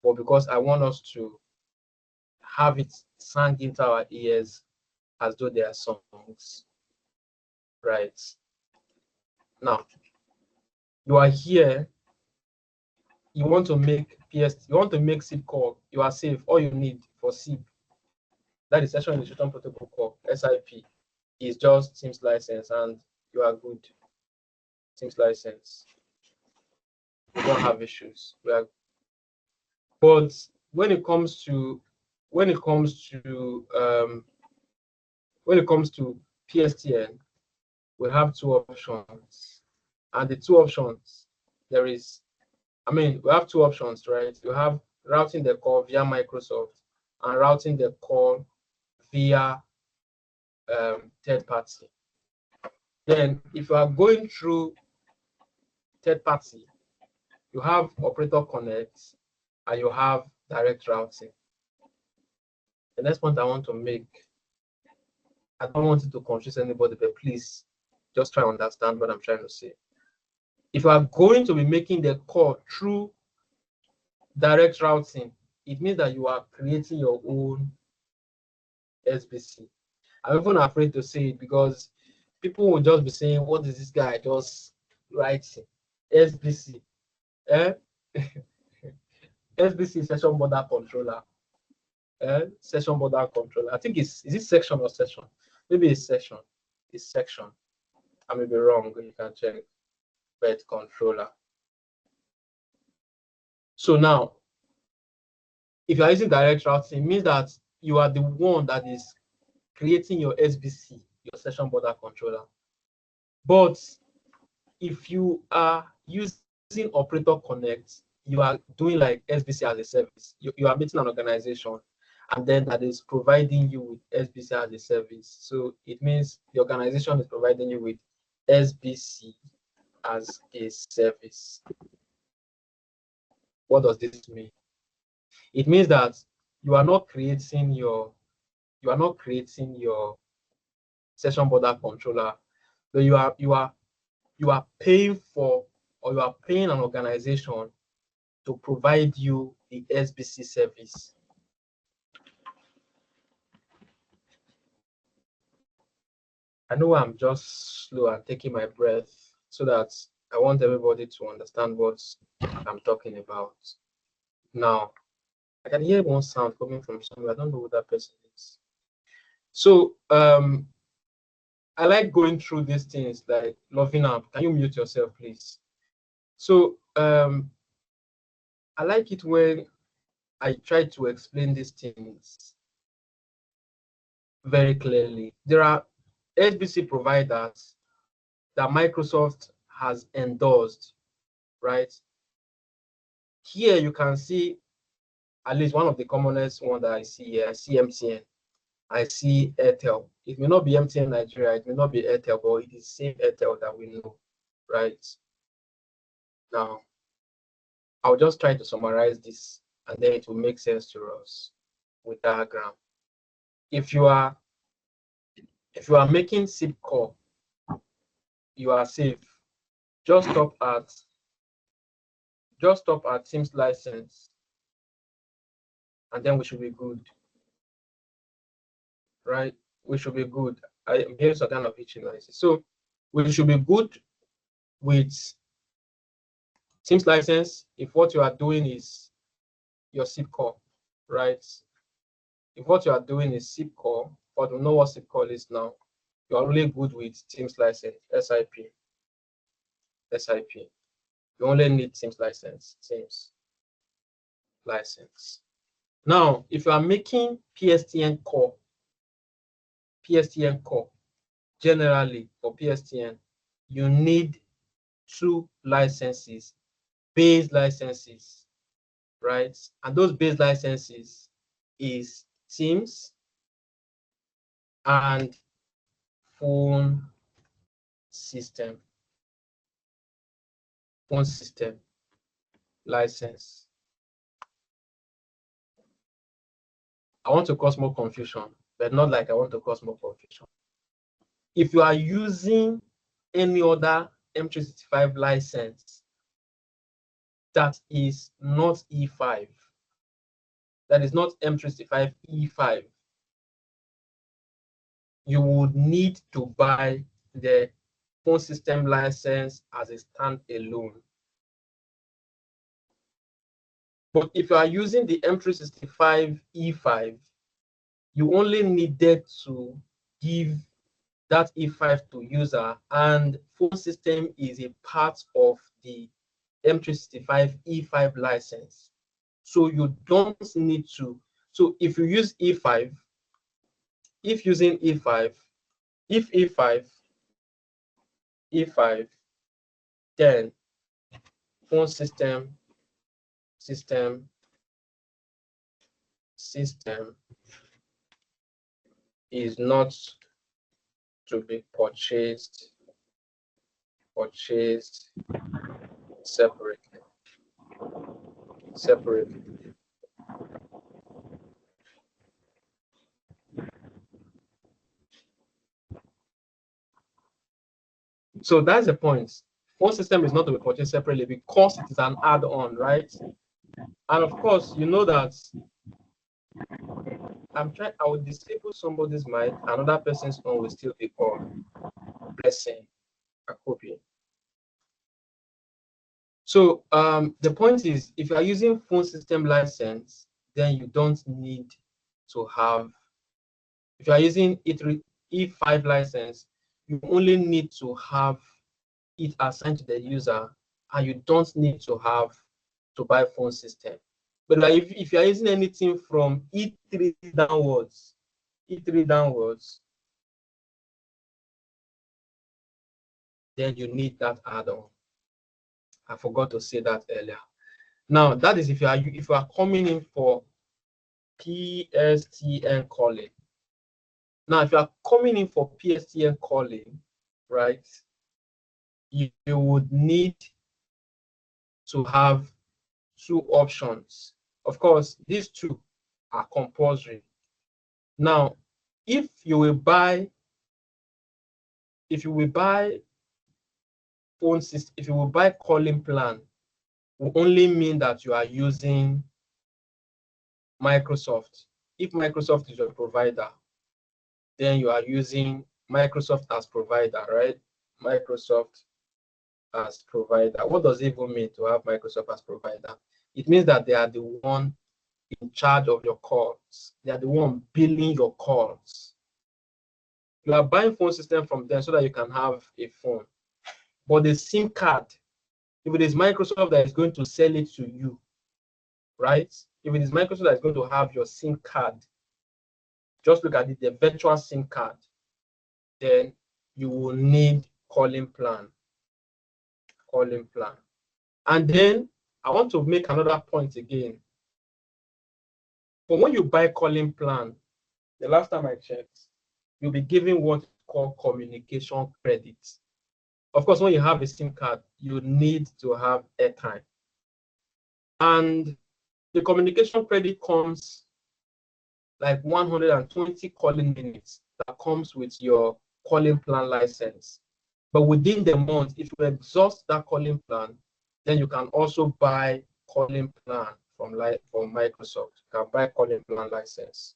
[SPEAKER 1] but because I want us to have it sung into our ears as though they are songs. Right. Now, you are here, you want to make you want to make SIP call, you are safe. All you need for SIP, that is Session Initiation Protocol call, SIP, is just Teams license, and you are good. Teams license. We don't have issues. But when it comes to PSTN, we have two options, and the two options we have two options, right? You have routing the call via Microsoft and routing the call via third party. Then, if you are going through third party, you have operator connect and you have direct routing. The next point I want to make, I don't want it to confuse anybody, but please just try to understand what I'm trying to say. If you are going to be making the call through direct routing, it means that you are creating your own SBC. I'm even afraid to say it because people will just be saying, what is this guy just writing? SBC. SBC, session border controller. Session border controller. I think is it section or session? Maybe it's session. It's section. I may be wrong, you can check. But controller. So now, if you are using direct routing, it means that you are the one that is creating your SBC, your session border controller. But if you are using operator connect, you are doing like SBC as a service. You are meeting an organization, and then that is providing you with SBC as a service. So it means the organization is providing you with SBC as a service. What does this mean? It means that you are not creating your session border controller, but you are paying for, or you are paying an organization to provide you the SBC service. I know I'm just slow and taking my breath so that I want everybody to understand what I'm talking about. Now, I can hear one sound coming from somewhere. I don't know who that person is. So I like going through these things like loving up. Can you mute yourself, please? So I like it when I try to explain these things very clearly. There are SBC providers that Microsoft has endorsed, right? Here you can see at least one of the commonest one that I see here. I see MTN, I see Airtel. It may not be MTN Nigeria, it may not be Airtel, but it is same Airtel that we know, right? Now, I'll just try to summarize this, and then it will make sense to us with diagram. If you are making SIP call, you are safe. Just stop at Teams license, and then we should be good, right? We should be good. I'm hearing some kind of itching license. So we should be good with Teams license if what you are doing is your SIP call, right? If what you are doing is SIP call, or don't know what SIP call is now, you are really good with Teams license, SIP. SIP. You only need Teams license. Now, if you are making PSTN core, generally for PSTN, you need 2 licenses, base licenses, right? And those base licenses is Teams and phone system license. I want to cause more confusion, but not like I want to cause more confusion. If you are using any other M365 license that is not E5, that is not M365 E5, you would need to buy the phone system license as a standalone. But if you are using the M365 E5, you only needed to give that E5 to user, and phone system is a part of the M365 E5 license. So you don't need to. So if you use E5, if using E5, if E5, then phone system is not to be purchased separately. So that's the point. Phone system is not to be purchased separately because it is an add-on, right? And of course, you know that I will disable somebody's mic, another person's phone will still be on. Blessing, a copy. So the point is, if you are using phone system license, then you don't need to have. If you are using E5 license, you only need to have it assigned to the user, and you don't need to buy phone system. But like if you are using anything from E3 downwards, then you need that add-on. I forgot to say that earlier. Now that is if you are coming in for PSTN calling. Now, if you are coming in for PSTN calling, right, you would need to have 2 options. Of course, these 2 are compulsory. Now, if you will buy phone system, if you will buy calling plan, will only mean that you are using Microsoft. If Microsoft is your provider, then you are using Microsoft as provider, right? Microsoft as provider. What does it even mean to have Microsoft as provider? It means that they are the one in charge of your calls. They are the one billing your calls. You are buying phone system from them so that you can have a phone. But the SIM card, if it is Microsoft that is going to sell it to you, right? If it is Microsoft that is going to have your SIM card, just look at it, the virtual SIM card, then you will need calling plan. And then I want to make another point again. But when you buy calling plan, the last time I checked, you'll be given what is called communication credit. Of course, when you have a SIM card, you need to have airtime. And the communication credit comes like 120 calling minutes that comes with your calling plan license. But within the month, if you exhaust that calling plan, then you can also buy calling plan from Microsoft. You can buy calling plan license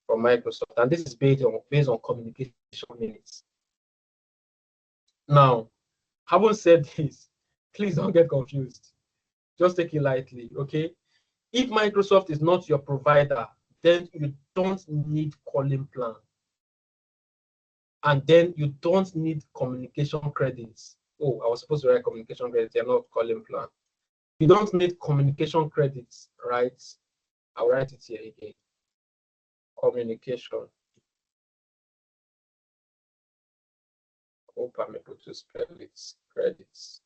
[SPEAKER 1] from Microsoft, and this is based on communication minutes. Now, having said this, please don't get confused. Just take it lightly, okay? If Microsoft is not your provider, then you don't need calling plan. And then you don't need communication credits. oh, I was supposed to write communication credit, you're not calling plan. You don't need communication credits, right? I'll write it here again. Communication. Hope I'm able to spell it. Credits.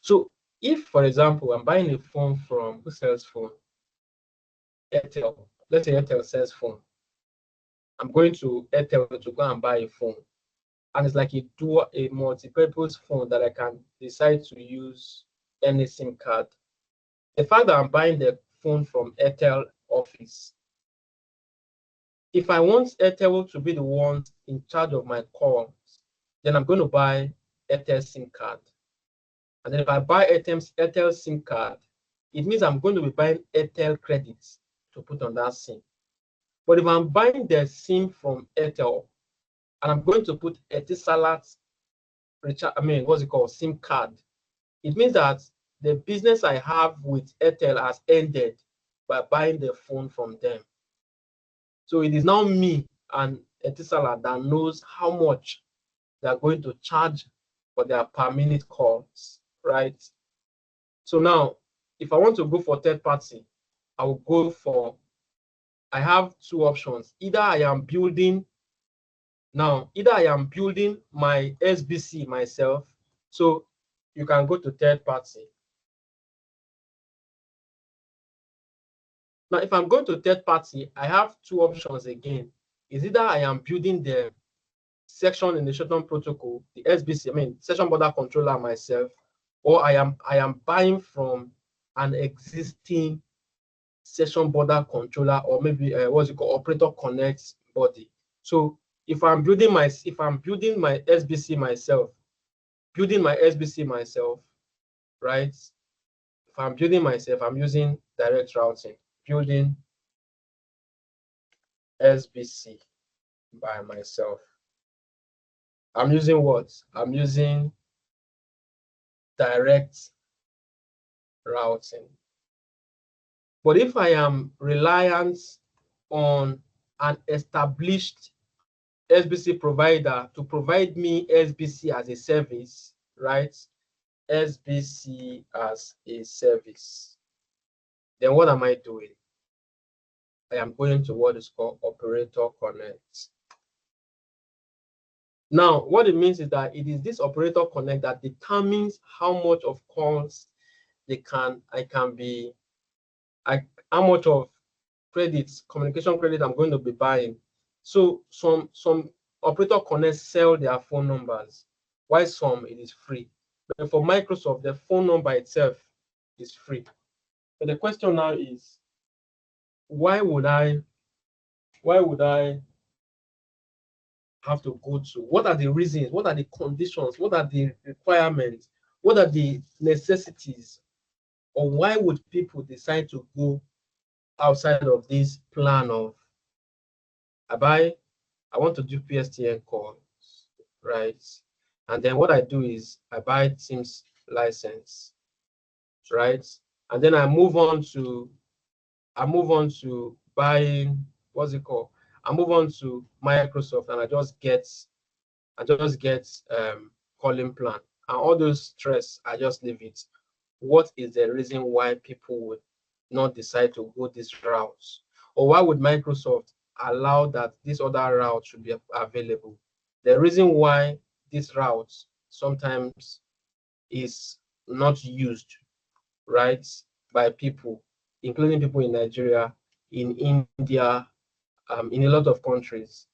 [SPEAKER 1] So if, for example, I'm buying a phone from who sells phone? Airtel. Let's say Airtel sells phone. I'm going to Airtel to go and buy a phone. And it's like a multi-purpose phone that I can decide to use any SIM card. The fact that I'm buying the phone from Airtel office, if I want Airtel to be the one in charge of my calls, then I'm going to buy Airtel SIM card. And then if I buy Airtel SIM card, it means I'm going to be buying Airtel credits to put on that SIM. But if I'm buying the SIM from Airtel and I'm going to put Etisalat what's it called, SIM card, it means that the business I have with Airtel has ended by buying the phone from them. So it is now me and Etisalat that knows how much they're going to charge for their per minute calls, right? So now, if I want to go for third party, I have two options. Either I am building my SBC myself. So you can go to third party. Now, if I'm going to third party, I have two options again. Is either I am building the section initiation protocol, the SBC, session border controller myself, or I am buying from an existing session border controller, or maybe what's it called, operator connect body. So if I'm building my SBC myself, right? If I'm building myself, I'm using direct routing, building SBC by myself. I'm using what? I'm using direct routing. But if I am reliant on an established SBC provider to provide me SBC as a service, right? SBC as a service. Then what am I doing? I am going to what is called operator connect. Now, what it means is that it is this operator connect that determines how much of calls how much of credits, communication credit I'm going to be buying. So some operator connects sell their phone numbers, while some it is free. But for Microsoft, the phone number itself is free. But the question now is, why would I have to go to? What are the reasons? What are the conditions? What are the requirements? What are the necessities? Or why would people decide to go outside of this plan of I want to do PSTN calls, right? And then what I do is I buy Teams license, right? And then I move on to buying, what's it called? I move on to Microsoft and I just get calling plan. And all those stress, I just leave it. What is the reason why people would not decide to go this route? Or why would Microsoft allow that this other route should be available? The reason why this route sometimes is not used, right, by people, including people in Nigeria, in India, in a lot of countries.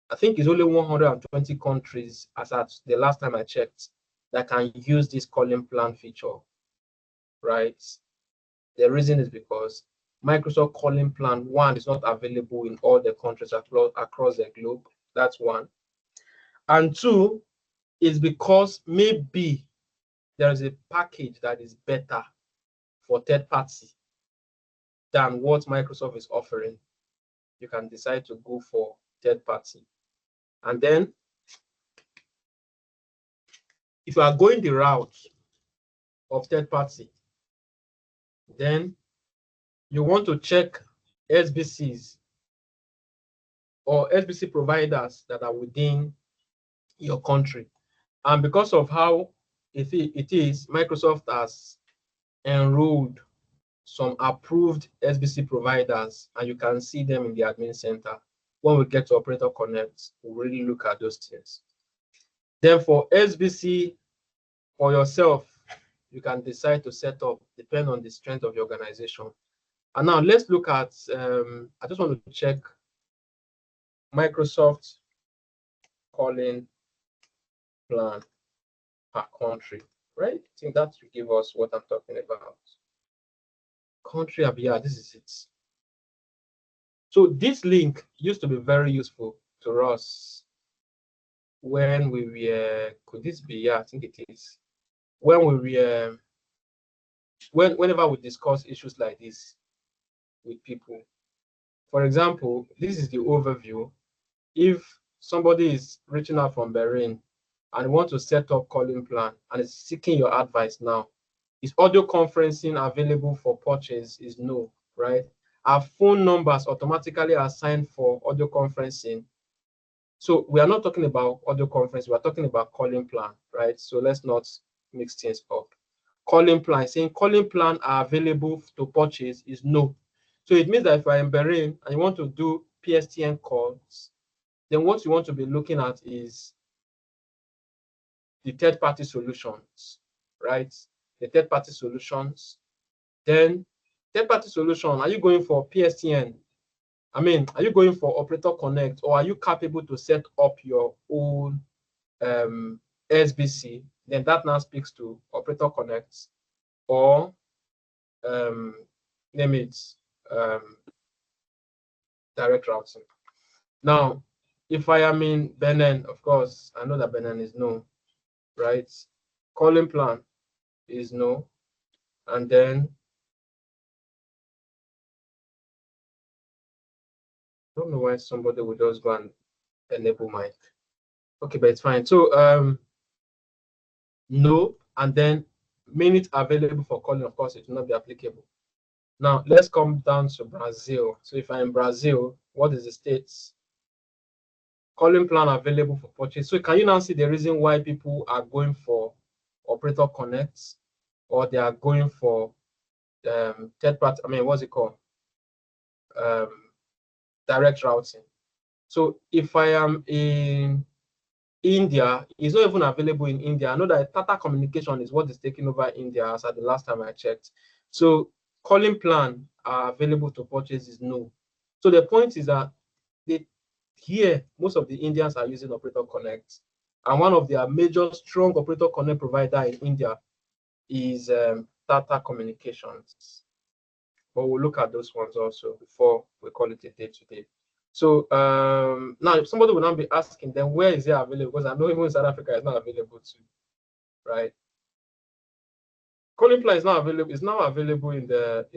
[SPEAKER 1] I think it's only 120 countries, as at the last time I checked, that can use this calling plan feature, right? The reason is because Microsoft calling plan, one, is not available in all the countries across the globe. That's one. And two, is because maybe there is a package that is better for third party than what Microsoft is offering. You can decide to go for third party. And then if you are going the route of third party, then you want to check SBCs or SBC providers that are within your country. And because of how it is, Microsoft has enrolled some approved SBC providers, and you can see them in the admin center. When we get to Operator Connect, we'll really look at those things. Then for SBC for yourself, you can decide to set up, depend on the strength of your organization. And now let's look at, I just want to check Microsoft calling plan per country, right? I think that should give us what I'm talking about. Country, yeah, this is it. So this link used to be very useful to us when we were, could this be? Yeah, I think it is. When we were, whenever we discuss issues like this with people. For example, this is the overview. If somebody is reaching out from Bahrain and want to set up calling plan and is seeking your advice now, is audio conferencing available for purchase? Is no, right? Are phone numbers automatically assigned for audio conferencing? So we are not talking about audio conference, we are talking about calling plan, right? So let's not mix things up. Calling plan, saying calling plan are available to purchase is no. So it means that if you're in Bahrain and you want to do PSTN calls, then what you want to be looking at is the third-party solutions, right? The third-party solutions. Then third-party solution, are you going for PSTN? I mean, are you going for Operator Connect, or are you capable to set up your own SBC? Then that now speaks to Operator Connect or name it direct routing. Now, if I am in Benin, of course, I know that Benin is no, right? Calling plan is no. And then, I don't know why somebody would just go and enable mic. Okay, but it's fine. So, no, and then minutes available for calling, of course, it will not be applicable. Now, let's come down to Brazil. So if I'm in Brazil, what is the states? Calling plan available for purchase. So can you now see the reason why people are going for Operator Connect, or they are going for third party, I mean, what's it called? Direct routing. So if I am in India, it's not even available in India. I know that Tata Communication is what is taking over India as at the last time I checked. So calling plan are available to purchase is no. So the point is that here, most of the Indians are using Operator Connect. And one of their major strong Operator Connect provider in India is Tata Communications. But we'll look at those ones also before we call it a day today. So now if somebody will now be asking, then where is it available? Because I know even in South Africa it's not available too, right? Calling plan is not available, it's now available in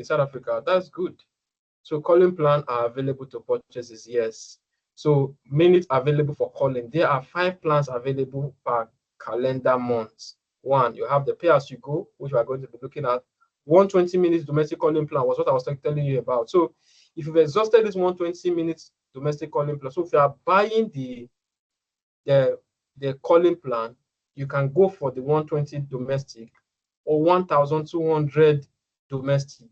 [SPEAKER 1] South Africa. That's good. So calling plan are available to purchases, yes. So minutes available for calling. There are 5 plans available per calendar month. One, you have the pay as you go, which we are going to be looking at. 120 minutes domestic calling plan was what I was telling you about. So if you've exhausted this 120 minutes domestic calling plan, so if you are buying the calling plan, you can go for the 120 domestic or 1,200 domestic.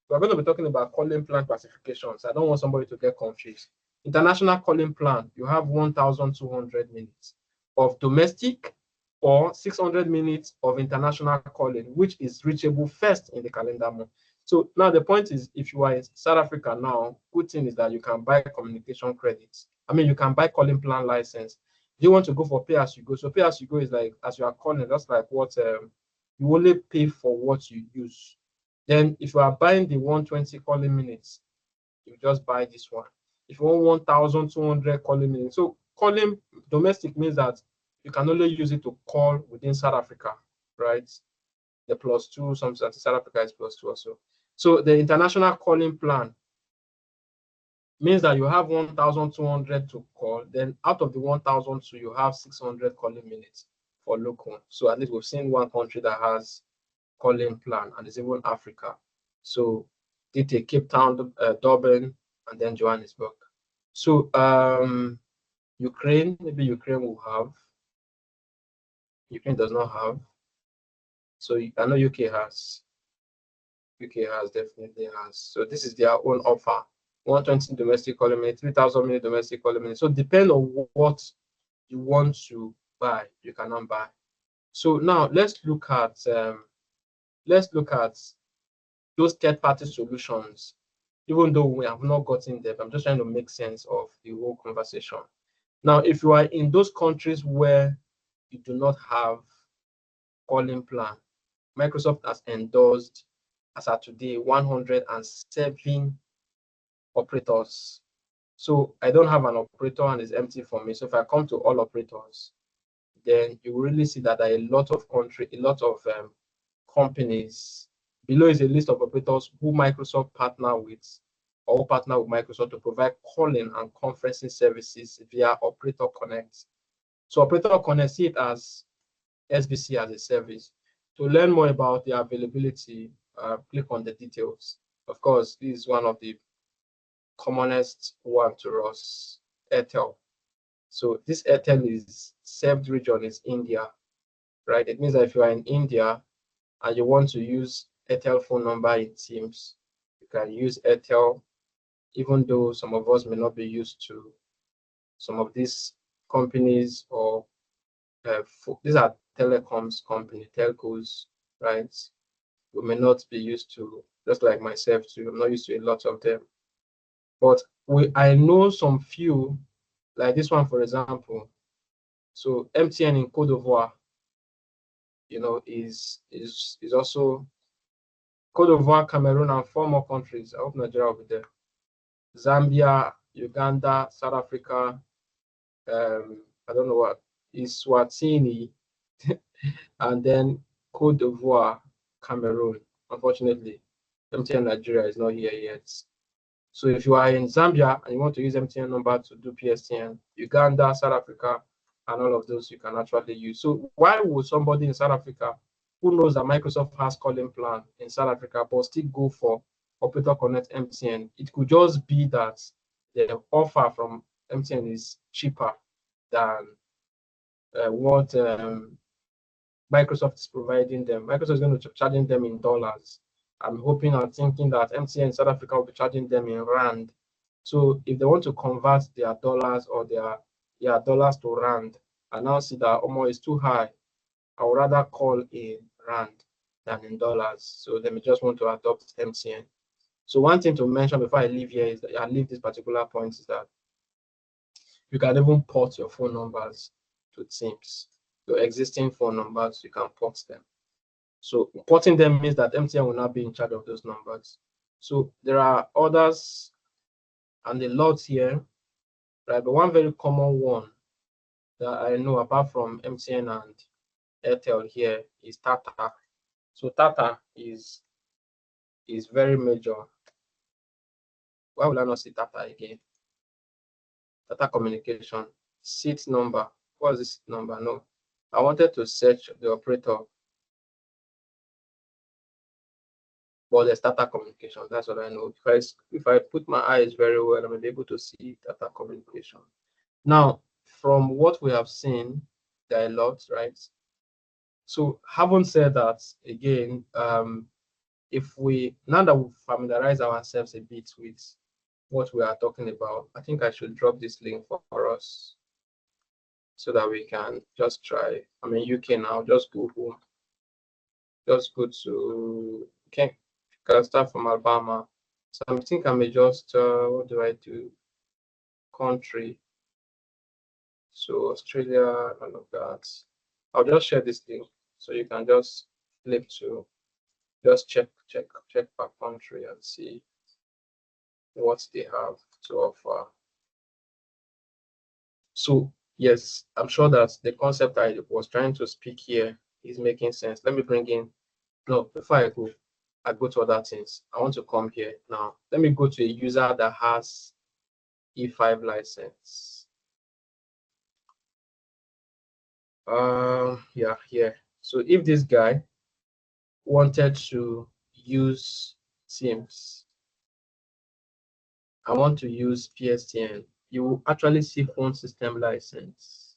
[SPEAKER 1] We're going to be talking about calling plan classifications. I don't want somebody to get confused. International calling plan, you have 1,200 minutes of domestic or 600 minutes of international calling, which is reachable first in the calendar month. So now the point is, if you are in South Africa now, good thing is that you can buy communication credits. I mean, you can buy calling plan license. You want to go for pay as you go. So pay as you go is like, as you are calling, that's like what you only pay for what you use. Then if you are buying the 120 calling minutes, you just buy this one. If you want 1,200 calling minutes, so calling domestic means that you can only use it to call within South Africa, right? The +2, something South Africa is +2 also. So the international calling plan means that you have 1,200 to call. Then out of the 1,002, you have 600 calling minutes for local. So at least we've seen one country that has calling plan, and it's even Africa. So they take Cape Town, Durban, and then Johannesburg. So Ukraine, maybe Ukraine will have. Ukraine does not have. So I know UK has. UK has, definitely has. So this is their own offer. 120 domestic call limit, 3,000 minute domestic call limit. So depend on what you want to buy, you cannot buy. So now let's look at those third-party solutions. Even though we have not gotten them, I'm just trying to make sense of the whole conversation. Now, if you are in those countries where you do not have calling plan, Microsoft has endorsed, as of today, 107 operators. So I don't have an operator and it's empty for me. So if I come to all operators, then you will really see that there are a lot of companies. Below is a list of operators who Microsoft partner with or partner with Microsoft to provide calling and conferencing services via Operator Connect. So Operator Connect, see it as SBC as a service. To learn more about the availability, click on the details. Of course, this is one of the commonest one to us, Airtel. So this Airtel is served region is India, right? It means that if you are in India and you want to use Airtel phone number in Teams, you can use Airtel, even though some of us may not be used to some of these companies, or these are telecoms company, telcos, right? We may not be used to, just like myself too. I'm not used to a lot of them, but I know some few, like this one, for example. So MTN in Cote d'Ivoire, is also Cote d'Ivoire, Cameroon, and 4 more countries. I hope Nigeria will be there. Zambia, Uganda, South Africa, I don't know what, Eswatini, and then Cote d'Ivoire, Cameroon. Unfortunately, MTN Nigeria is not here yet. So if you are in Zambia and you want to use MTN number to do PSTN, Uganda, South Africa, and all of those you can actually use. So why would somebody in South Africa who knows that Microsoft has calling plan in South Africa but still go for Operator Connect MTN? It could just be that the offer from MTN is cheaper than what Microsoft is providing them. Microsoft is going to be charging them in dollars. I'm hoping and thinking that MTN in South Africa will be charging them in rand. So if they want to convert their dollars or their dollars to rand, I now see that almost is too high. I would rather call in rand than in dollars. So they may just want to adopt MTN. So one thing to mention before I leave here is that I leave this particular point is that you can even port your phone numbers to Teams. Your existing phone numbers, you can port them. So porting them means that MTN will not be in charge of those numbers. So there are others and a lot here, right? But one very common one that I know apart from MTN and Airtel here is Tata. So Tata is very major. Why will I not see Tata again? Tata Communication, seat number. What is this number? No. I wanted to search the operator, but there's Tata Communication. That's what I know. If I put my eyes very well, I'm able to see Tata Communication. Now, from what we have seen, there are a lot, right? So, having said that, again, if we now that we familiarize ourselves a bit with what we are talking about, I think I should drop this link for us so that we can just try. I'm in UK now. Just go home. Just go to okay. Can start from Alabama. So I think I may just what do I do? Country. So Australia, all of that. I'll just share this link so you can just flip to just check per country and see what they have to offer. So yes, I'm sure that the concept I was trying to speak here is making sense. Let me bring in, no, before I go to other things. I want to come here now. Let me go to a user that has E5 license. Yeah, here. So if this guy wanted to use Teams, I want to use PSTN, you will actually see phone system license.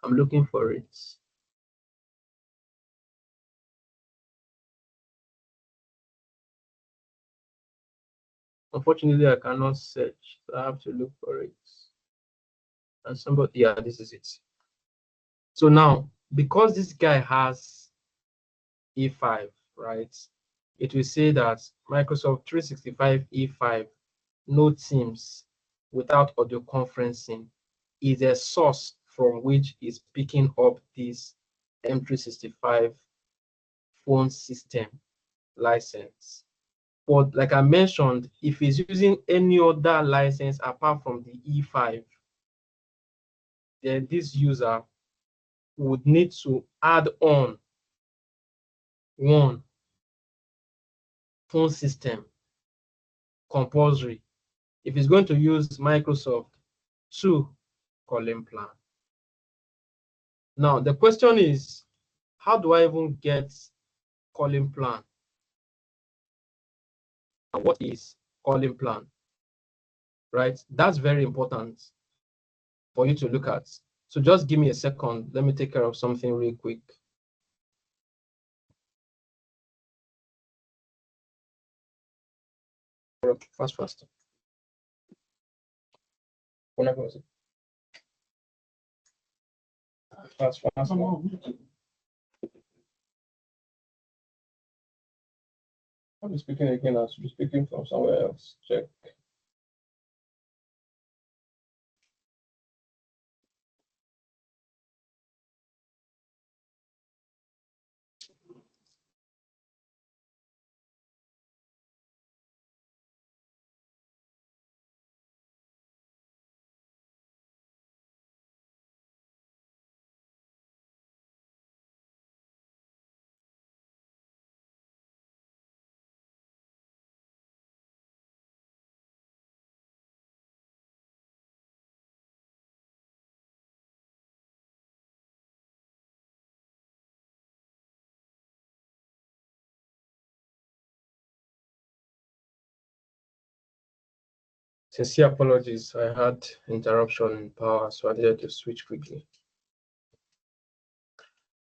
[SPEAKER 1] I'm looking for it. Unfortunately, I cannot search, so I have to look for it. And somebody, yeah, this is it. So now, because this guy has E5, right? It will say that Microsoft 365 E5, no Teams, without audio conferencing, is a source from which is picking up this M365 phone system license. But like I mentioned, if he's using any other license apart from the E5, then this user would need to add on one phone system compulsory. If he's going to use Microsoft, two calling plan. Now, the question is, how do I even get calling plan? And what is calling plan? Right? That's very important for you to look at. So just give me a second. Let me take care of something real quick. Fast, fast. Fast, fast. I'll be speaking again. I should be speaking from somewhere else. Check. Sincere apologies. I had interruption in power, so I needed to switch quickly.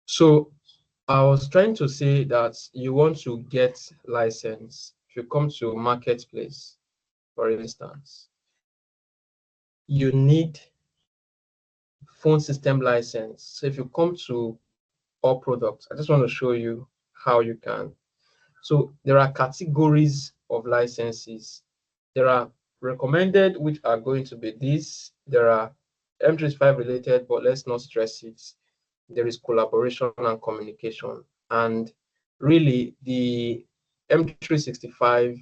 [SPEAKER 1] So I was trying to say that you want to get license. If you come to marketplace, for instance, you need phone system license. So if you come to all products, I just want to show you how you can. So there are categories of licenses. There are recommended, which are going to be these. There are M365 related, but let's not stress it. There is collaboration and communication. And really, the M365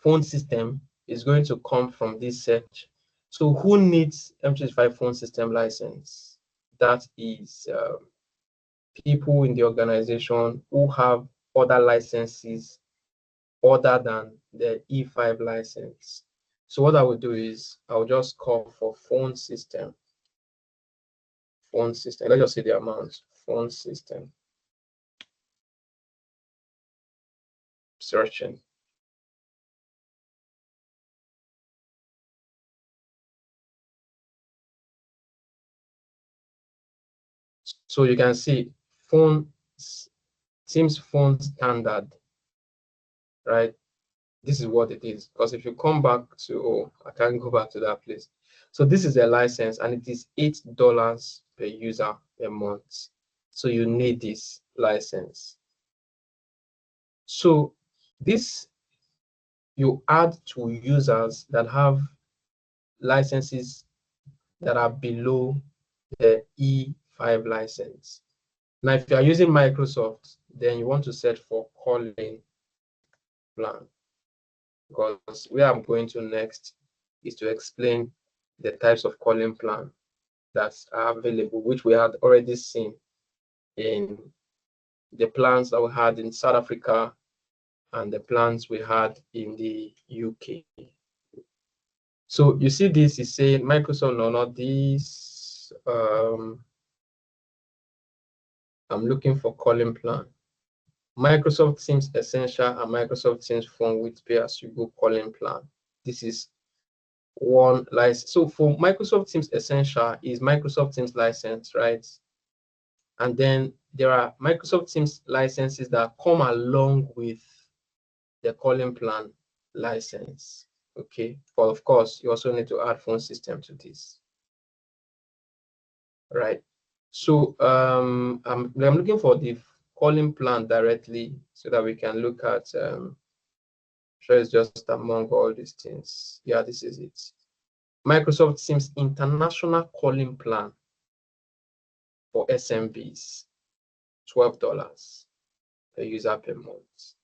[SPEAKER 1] phone system is going to come from this search. So who needs M365 phone system license? That is people in the organization who have other licenses other than the E5 license. So what I will do is I'll just call for phone system. Phone system. Let's just see the amount. Phone system. Searching. So you can see phone Teams phone standard, right? This is what it is. Because if you come back to, oh, I can't go back to that place. So this is a license and it is $8 per user per month. So you need this license. So this you add to users that have licenses that are below the E5 license. Now, if you are using Microsoft, then you want to search for calling plan, because where I'm going to next is to explain the types of calling plan that are available, which we had already seen in the plans that we had in South Africa and the plans we had in the UK. So you see this is saying Microsoft, no, not this. I'm looking for calling plan. Microsoft Teams Essential and Microsoft Teams Phone with pay-as-you-go calling plan. This is one license. So for Microsoft Teams Essential is Microsoft Teams license, right? And then there are Microsoft Teams licenses that come along with the calling plan license. Okay, but of course, you also need to add phone system to this. Right. So I'm looking for the calling plan directly so that we can look at sure it's just among all these things. Yeah, this is it. Microsoft Teams international calling plan for SMBs, $12 per user per month.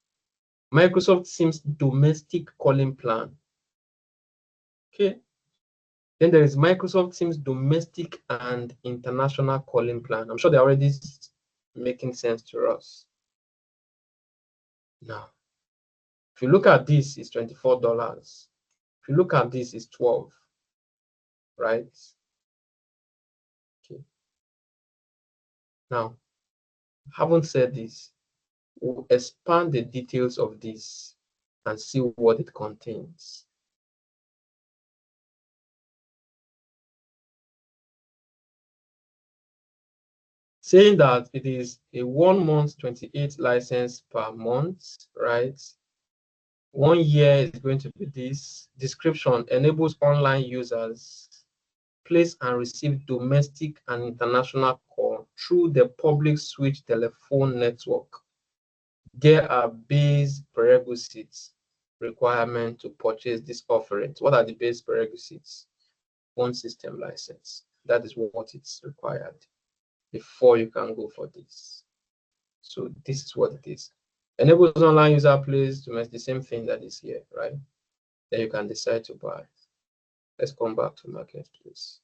[SPEAKER 1] Microsoft Teams domestic calling plan. Okay. Then there is Microsoft Teams domestic and international calling plan. I'm sure they're already making sense to us. Now, if you look at this, it's $24. If you look at this, it's 12, right? Okay. Now, having said this, we'll expand the details of this and see what it contains. Saying that it is a 1 month 28 license per month, right? 1 year is going to be this. Description enables online users place and receive domestic and international call through the public switch telephone network. There are base prerequisites requirement to purchase this offering. What are the base prerequisites? Phone system license. That is what it's required before you can go for this. So this is what it is. Enables online user place to make the same thing that is here, right? Then you can decide to buy. Let's come back to marketplace.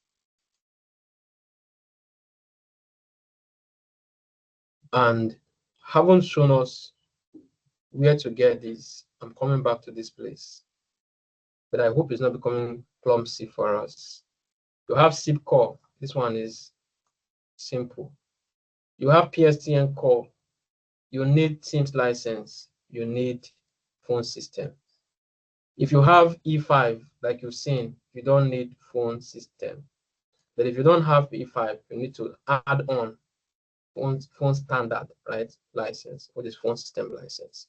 [SPEAKER 1] And haven't shown us where to get this. I'm coming back to this place, but I hope it's not becoming clumsy for us. You have SIP call. This one is simple. You have PSTN call. You need Teams license. You need phone system. If you have E5, like you've seen, you don't need phone system. But if you don't have E5, you need to add on phone standard, right? License, or this phone system license.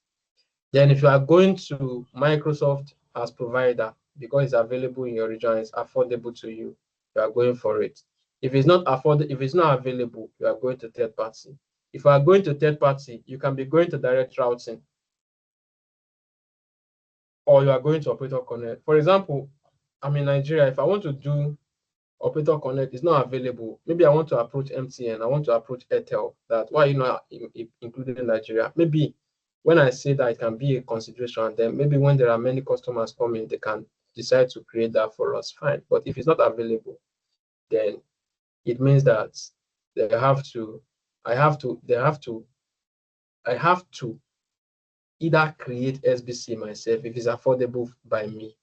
[SPEAKER 1] Then if you are going to Microsoft as provider, because it's available in your region, it's affordable to you, you are going for it. If it's not affordable, if it's not available, you are going to third party. If you are going to third party, you can be going to direct routing, or you are going to operator connect. For example, I'm in Nigeria. If I want to do operator connect, it's not available. Maybe I want to approach MTN, I want to approach Airtel. That why you not included in Nigeria? Maybe when I say that it can be a consideration, and then maybe when there are many customers coming, they can decide to create that for us. Fine. But if it's not available, then it means that they have to, I have to, they have to, I have to either create SBC myself if it's affordable by me.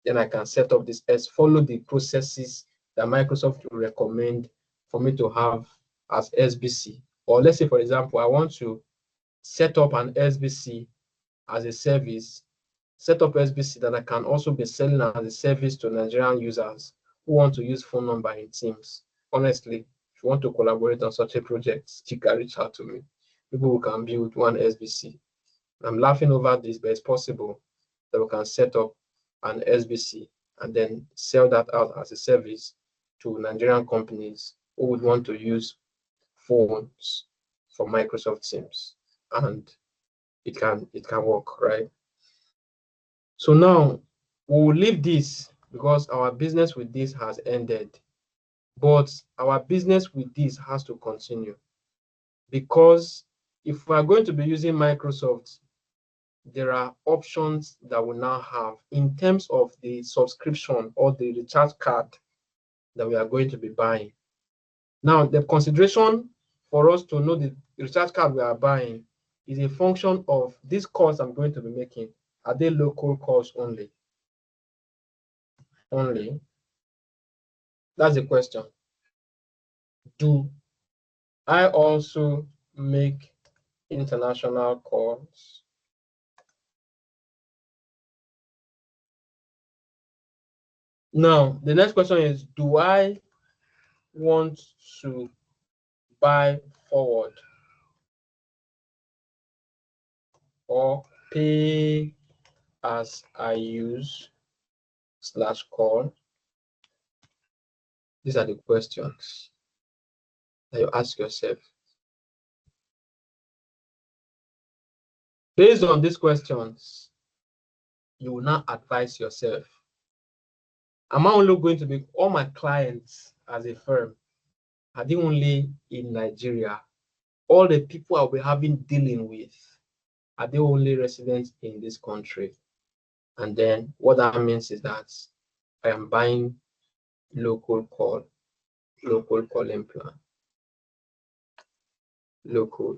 [SPEAKER 1] Then I can set up this as follow the processes that Microsoft will recommend for me to have as SBC. Or let's say, for example, I want to set up an SBC as a service, set up SBC that I can also be selling as a service to Nigerian users who want to use phone number in Teams. Honestly, if you want to collaborate on such a project, you can reach out to me. People who can build one SBC. I'm laughing over this, but it's possible that we can set up an SBC and then sell that out as a service to Nigerian companies who would want to use phones for Microsoft Teams, and it can work, right? So now we'll leave this because our business with this has ended, but our business with this has to continue, because if we are going to be using Microsoft, there are options that we now have in terms of the subscription or the recharge card that we are going to be buying. Now, the consideration for us to know the recharge card we are buying is a function of these calls I'm going to be making. Are they local calls only? Only? That's the question. Do I also make international calls? Now, the next question is, do I want to buy forward or pay as I use / call. These are the questions that you ask yourself. Based on these questions, you will now advise yourself. Am I only going to be all my clients as a firm? Are they only in Nigeria? All the people I'll be having dealing with, are they only residents in this country? And then what that means is that I am buying local calling plan. Local.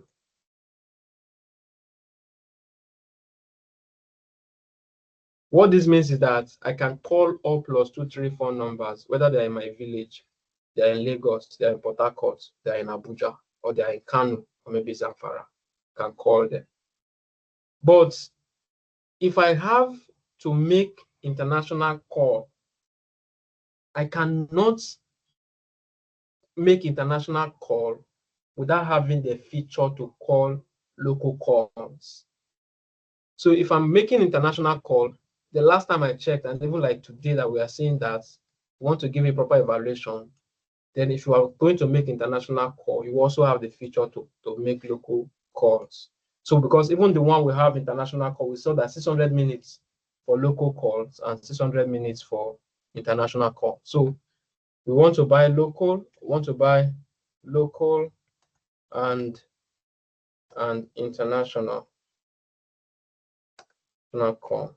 [SPEAKER 1] What this means is that I can call all plus 234 numbers, whether they're in my village, they're in Lagos, they're in Port Harcourt, they're in Abuja, or they're in Kano, or maybe Zamfara. I can call them. But if I have to make international call, I cannot make international call without having the feature to call local calls. So if I'm making international call, the last time I checked, and even like today that we are seeing that you want to give a proper evaluation, then if you are going to make international call, you also have the feature to make local calls. So because even the one we have international call, we saw that 600 minutes for local calls and 600 minutes for international call. So we want to buy local, and international call.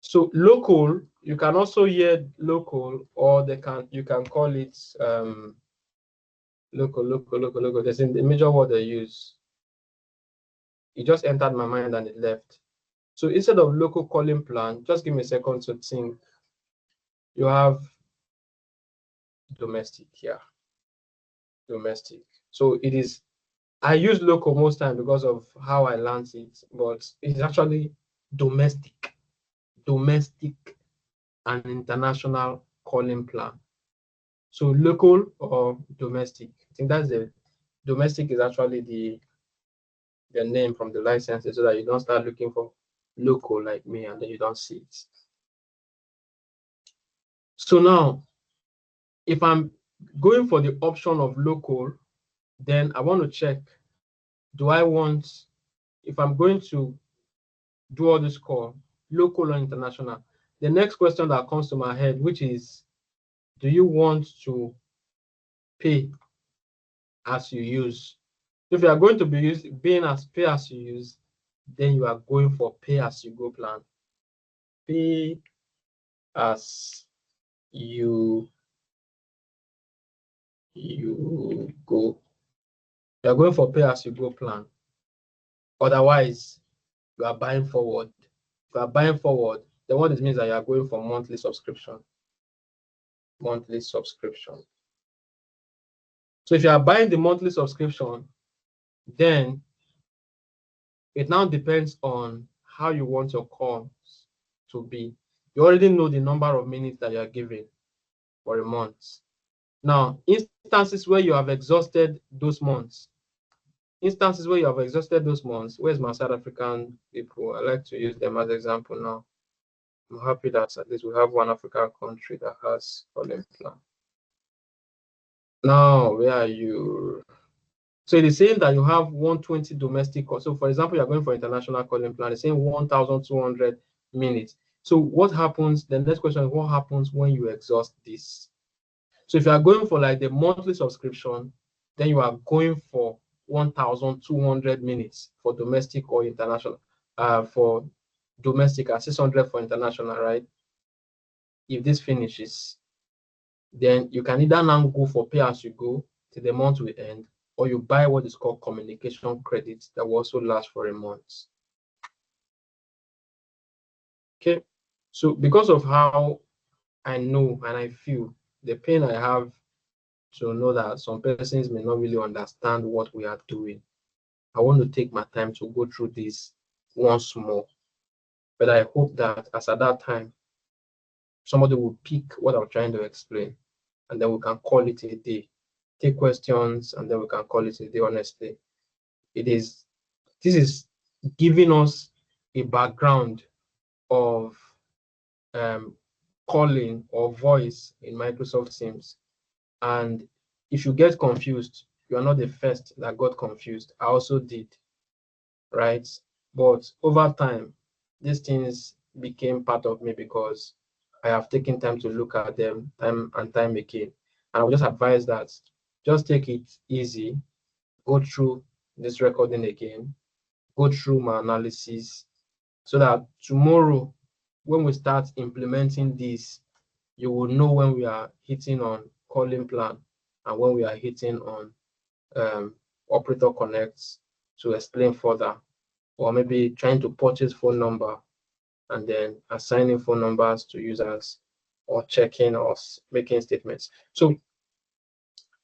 [SPEAKER 1] So local, you can also hear local, or you can call it local. There's a major word they use. It just entered my mind and it left. So instead of local calling plan, just give me a second to think. You have domestic here. Domestic. So it is, I use local most time because of how I learned it, but it's actually domestic and international calling plan. So local or domestic. I think that's the domestic is actually the name from the licenses, so that you don't start looking for local like me and then you don't see it. So now, if I'm going for the option of local, then I want to check, if I'm going to do all this call, local or international? The next question that comes to my head, which is, do you want to pay as you use? If you are going to be pay as you use, then you are going for pay as you go plan. Pay as you go. You are going for pay as you go plan. Otherwise, you are buying forward. If you are buying forward, then what it means that you are going for monthly subscription. Monthly subscription. So if you are buying the monthly subscription, then it now depends on how you want your calls to be. You already know the number of minutes that you are giving for a month. Now, instances where you have exhausted those months, where's my South African people? I like to use them as example now. I'm happy that at least we have one African country that has calling plan. Now, where are you? So it is saying that you have 120 domestic calls. So for example, you're going for international calling plan, it's saying 1,200 minutes. So what happens? The next question is, what happens when you exhaust this? So if you are going for like the monthly subscription, then you are going for 1,200 minutes for domestic or international. For domestic and 600 for international, right? If this finishes, then you can either now go for pay as you go till the month will end, or you buy what is called communication credits that will also last for a month. Okay, so because of how I know and I feel the pain I have to know that some persons may not really understand what we are doing, I want to take my time to go through this once more. But I hope that as at that time, somebody will pick what I'm trying to explain, and then we can call it a day. Take questions, and then we can call it a day. Honestly, this is giving us a background of calling or voice in Microsoft Teams. And if you get confused, you are not the first that got confused. I also did, right? But over time, these things became part of me because I have taken time to look at them time and time again. And I would just advise that just take it easy, go through this recording again, go through my analysis, so that tomorrow, when we start implementing this, you will know when we are hitting on calling plan and when we are hitting on operator connects to explain further, or maybe trying to purchase phone number and then assigning phone numbers to users or checking or making statements. So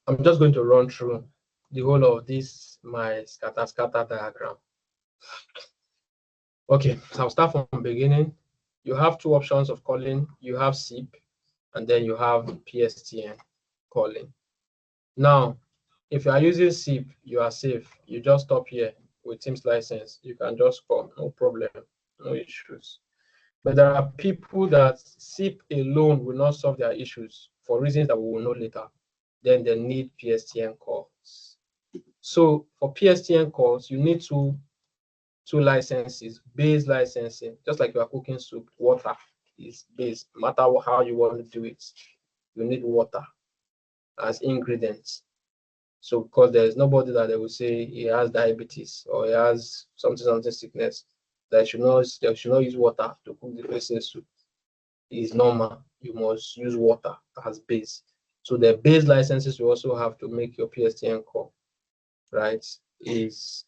[SPEAKER 1] I'm just going to run through the whole of this, my scatter diagram. Okay, so I'll start from the beginning. You have two options of calling. You have SIP and then you have PSTN calling. Now, if you are using SIP, you are safe. You just stop here with Teams license. You can just call, no problem, no issues. But there are people that SIP alone will not solve their issues for reasons that we will know later. Then they need PSTN calls. So for PSTN calls, you need two licenses, base licensing, just like you are cooking soup. Water is base, no matter how you want to do it. You need water as ingredients. So because there is nobody that they will say he has diabetes or he has something sickness, that they should not use water to cook the person soup. It's normal. You must use water as base. So the base licenses you also have to make your PSTN call, right? Is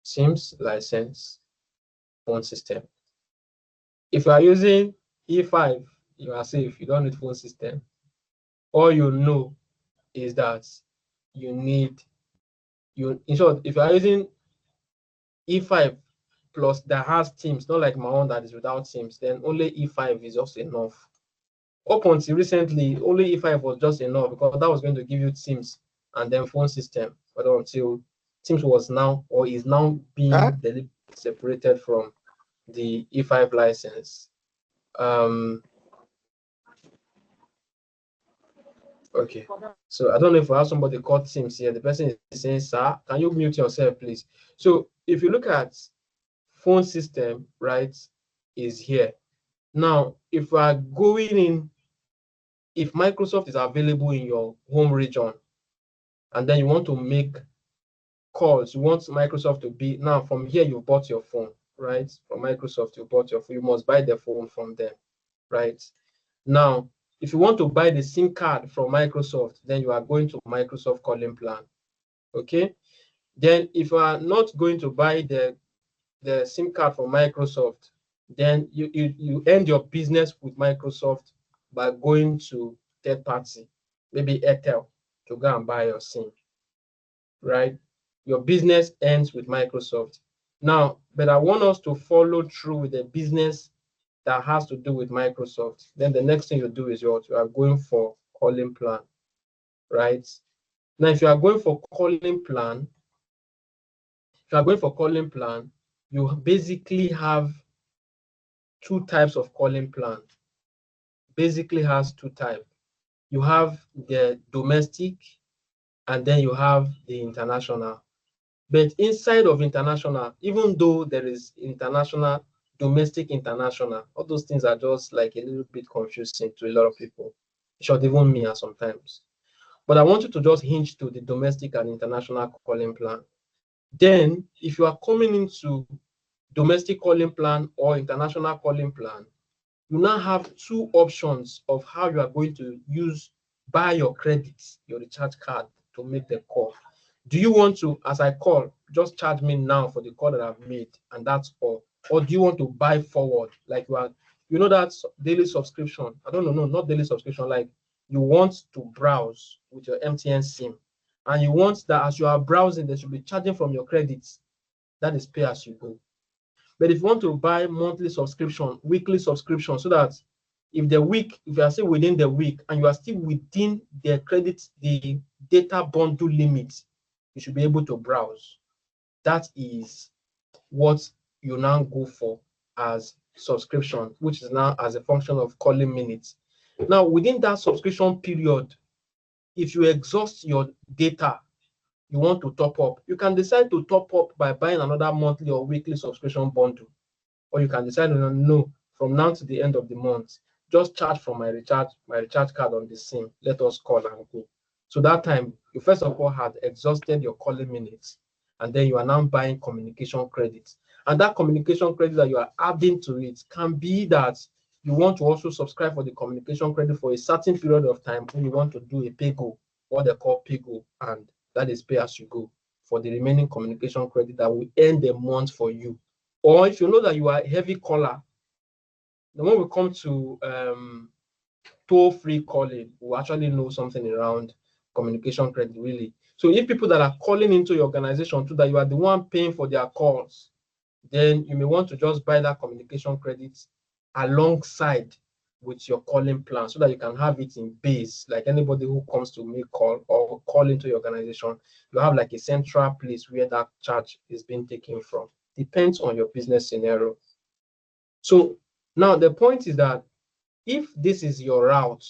[SPEAKER 1] Teams license phone system. If you are using E5, you are safe. You don't need phone system. All you know is that in short, if you are using E5 plus that has Teams, not like my own that is without Teams, then only E5 is just enough. Up until recently, only E5 was just enough because that was going to give you Teams and then phone system. But until Teams was now or is now being separated from the E5 license. Okay, so I don't know if we have somebody called Teams here. The person is saying, "Sir, can you mute yourself, please?" So if you look at phone system, right, is here. Now, if we are going in, if Microsoft is available in your home region, and then you want to make calls, you want Microsoft to be, now from here, you bought your phone, right? From Microsoft, you bought your phone, you must buy the phone from them, right? Now, if you want to buy the SIM card from Microsoft, then you are going to Microsoft calling plan, okay? Then if you are not going to buy the SIM card from Microsoft, then you end your business with Microsoft by going to third party, maybe Airtel, to go and buy your SIM, right? Your business ends with Microsoft. Now, but I want us to follow through with the business that has to do with Microsoft. Then the next thing you do is you are going for calling plan, right? Now, if you are going for calling plan, you basically have two types of calling plan. Basically has two types. You have the domestic and then you have the international. But inside of international, even though there is international, domestic, international, all those things are just like a little bit confusing to a lot of people. Should even me sometimes. But I want you to just hinge to the domestic and international calling plan. Then, if you are coming into domestic calling plan or international calling plan, you now have two options of how you are going to buy your credits, your recharge card to make the call. Do you want to, as I call, just charge me now for the call that I've made and that's all? Or do you want to buy forward? Like that daily subscription. I don't know, no, not daily subscription. Like you want to browse with your MTN SIM and you want that as you are browsing, they should be charging from your credits. That is pay as you go. But if you want to buy monthly subscription, weekly subscription, so that if you are still within the week and you are still within the data bundle limit, you should be able to browse. that is what you now go for as subscription, which is now as a function of calling minutes. Now, within that subscription period, if you exhaust your data, you want to top up, you can decide to top up by buying another monthly or weekly subscription bundle. Or you can decide, no, from now to the end of the month, just charge from my recharge card on the SIM. Let us call and go. So that time, you first of all had exhausted your calling minutes, and then you are now buying communication credits. And that communication credit that you are adding to it can be that you want to also subscribe for the communication credit for a certain period of time when you want to do a pay go, what they call pay go, and that is pay as you go for the remaining communication credit that will end the month for you. Or if you know that you are a heavy caller, then when we come to toll-free calling, we actually know something around communication credit, really. So if people that are calling into your organization too, that you are the one paying for their calls, then you may want to just buy that communication credit alongside with your calling plan so that you can have it in base. Like anybody who comes to make call or call into your organization, you have like a central place where that charge is being taken from. Depends on your business scenario. So now the point is that if this is your route,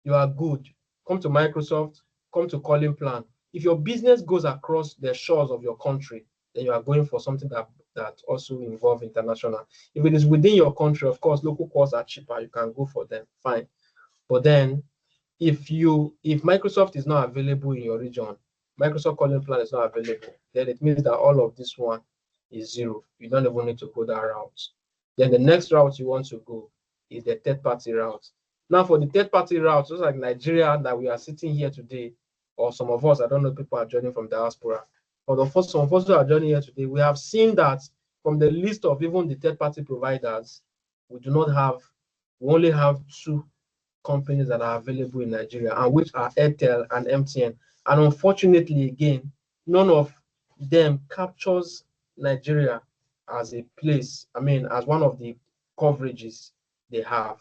[SPEAKER 1] you are good. Come to Microsoft, come to calling plan. If your business goes across the shores of your country, then you are going for something that also involve international. If it is within your country, of course, local calls are cheaper. You can go for them, fine. But then if Microsoft is not available in your region, Microsoft calling plan is not available, then it means that all of this one is zero. You don't even need to go that route. Then the next route you want to go is the third-party route. Now, for the third-party route, just like Nigeria that we are sitting here today, or some of us, I don't know, people are joining from diaspora. But of course, some of us who are joining here today, we have seen that from the list of even the third-party providers, we only have two companies that are available in Nigeria, and which are Airtel and MTN. And unfortunately, again, none of them captures Nigeria as a place, as one of the coverages they have.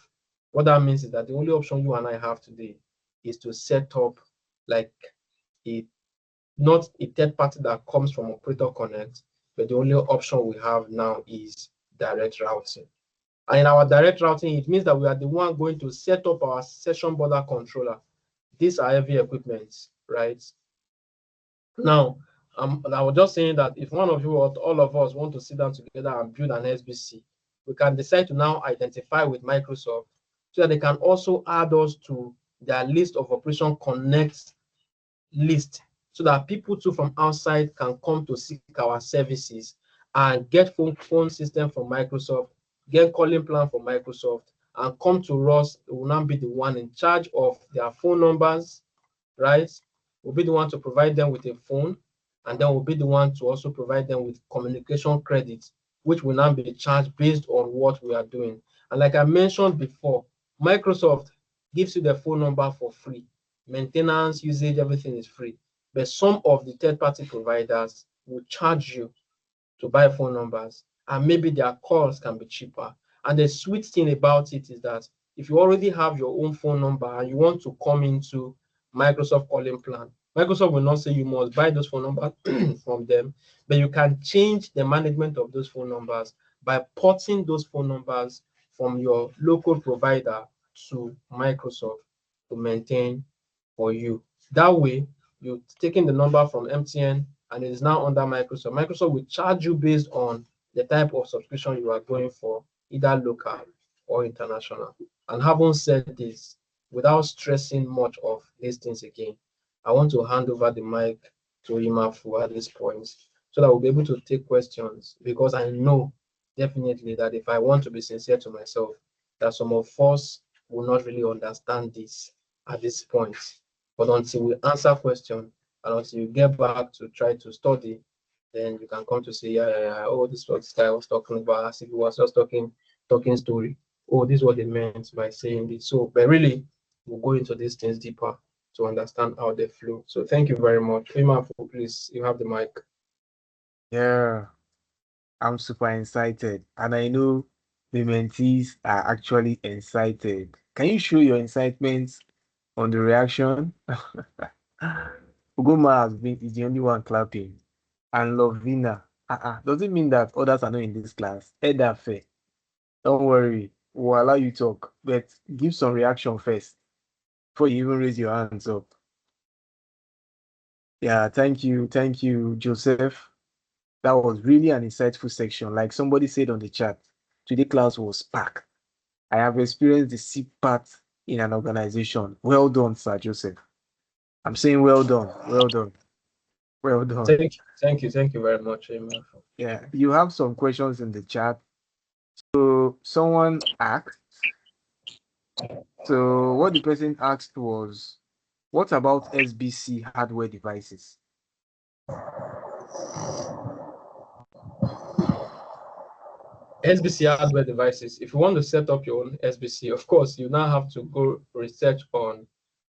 [SPEAKER 1] What that means is that the only option you and I have today is to set up like not a third party that comes from Operator Connect, but the only option we have now is direct routing. And in our direct routing, it means that we are the one going to set up our session border controller. These are heavy equipment, right? Now, I was just saying that if one of you or all of us want to sit down together and build an SBC, we can decide to now identify with Microsoft so that they can also add us to their list of Operation Connect list, so that people too from outside can come to seek our services and get phone system from Microsoft, get calling plan from Microsoft, and come to us. It will now be the one in charge of their phone numbers, right? We'll be the one to provide them with a phone, and then we'll be the one to also provide them with communication credits, which will now be charged based on what we are doing. And like I mentioned before, Microsoft gives you the phone number for free. Maintenance, usage, everything is free. But some of the third-party providers will charge you to buy phone numbers, and maybe their calls can be cheaper. And the sweet thing about it is that if you already have your own phone number and you want to come into Microsoft calling plan, Microsoft will not say you must buy those phone numbers from them, but you can change the management of those phone numbers by porting those phone numbers from your local provider to Microsoft to maintain for you. That way, you're taking the number from MTN and it is now under Microsoft. Microsoft will charge you based on the type of subscription you are going for, either local or international. And having said this, without stressing much of these things again, I want to hand over the mic to Oyimafu at this point so that we'll be able to take questions, because I know definitely that if I want to be sincere to myself, that some of us will not really understand this at this point. But until we answer question and until you get back to try to study, then you can come to say, yeah, oh, this is what this guy was talking about, as if he was just talking story. Oh, this is what they meant by saying this. So, but really, we'll go into these things deeper to understand how they flow. So thank you very much. Oyimafu, please, you have the mic.
[SPEAKER 2] Yeah, I'm super excited, and I know the mentees are actually excited. Can you show your excitement on the reaction? Ugoma is the only one clapping, and Lovina Doesn't mean that others are not in this class. Edafe, don't worry. We'll allow you talk, but give some reaction first before you even raise your hands up. Yeah, thank you, Joseph. That was really an insightful section. Like somebody said on the chat, today class was packed. I have experienced the C part in an organization. Well done, Sir Joseph. I'm saying well done, well done, well done.
[SPEAKER 1] Thank you very much, Oyimafu.
[SPEAKER 2] Yeah, you have some questions in the chat. So someone asked, so what the person asked was, what about SBC hardware devices?
[SPEAKER 1] SBC hardware devices. If you want to set up your own SBC, of course, you now have to go research on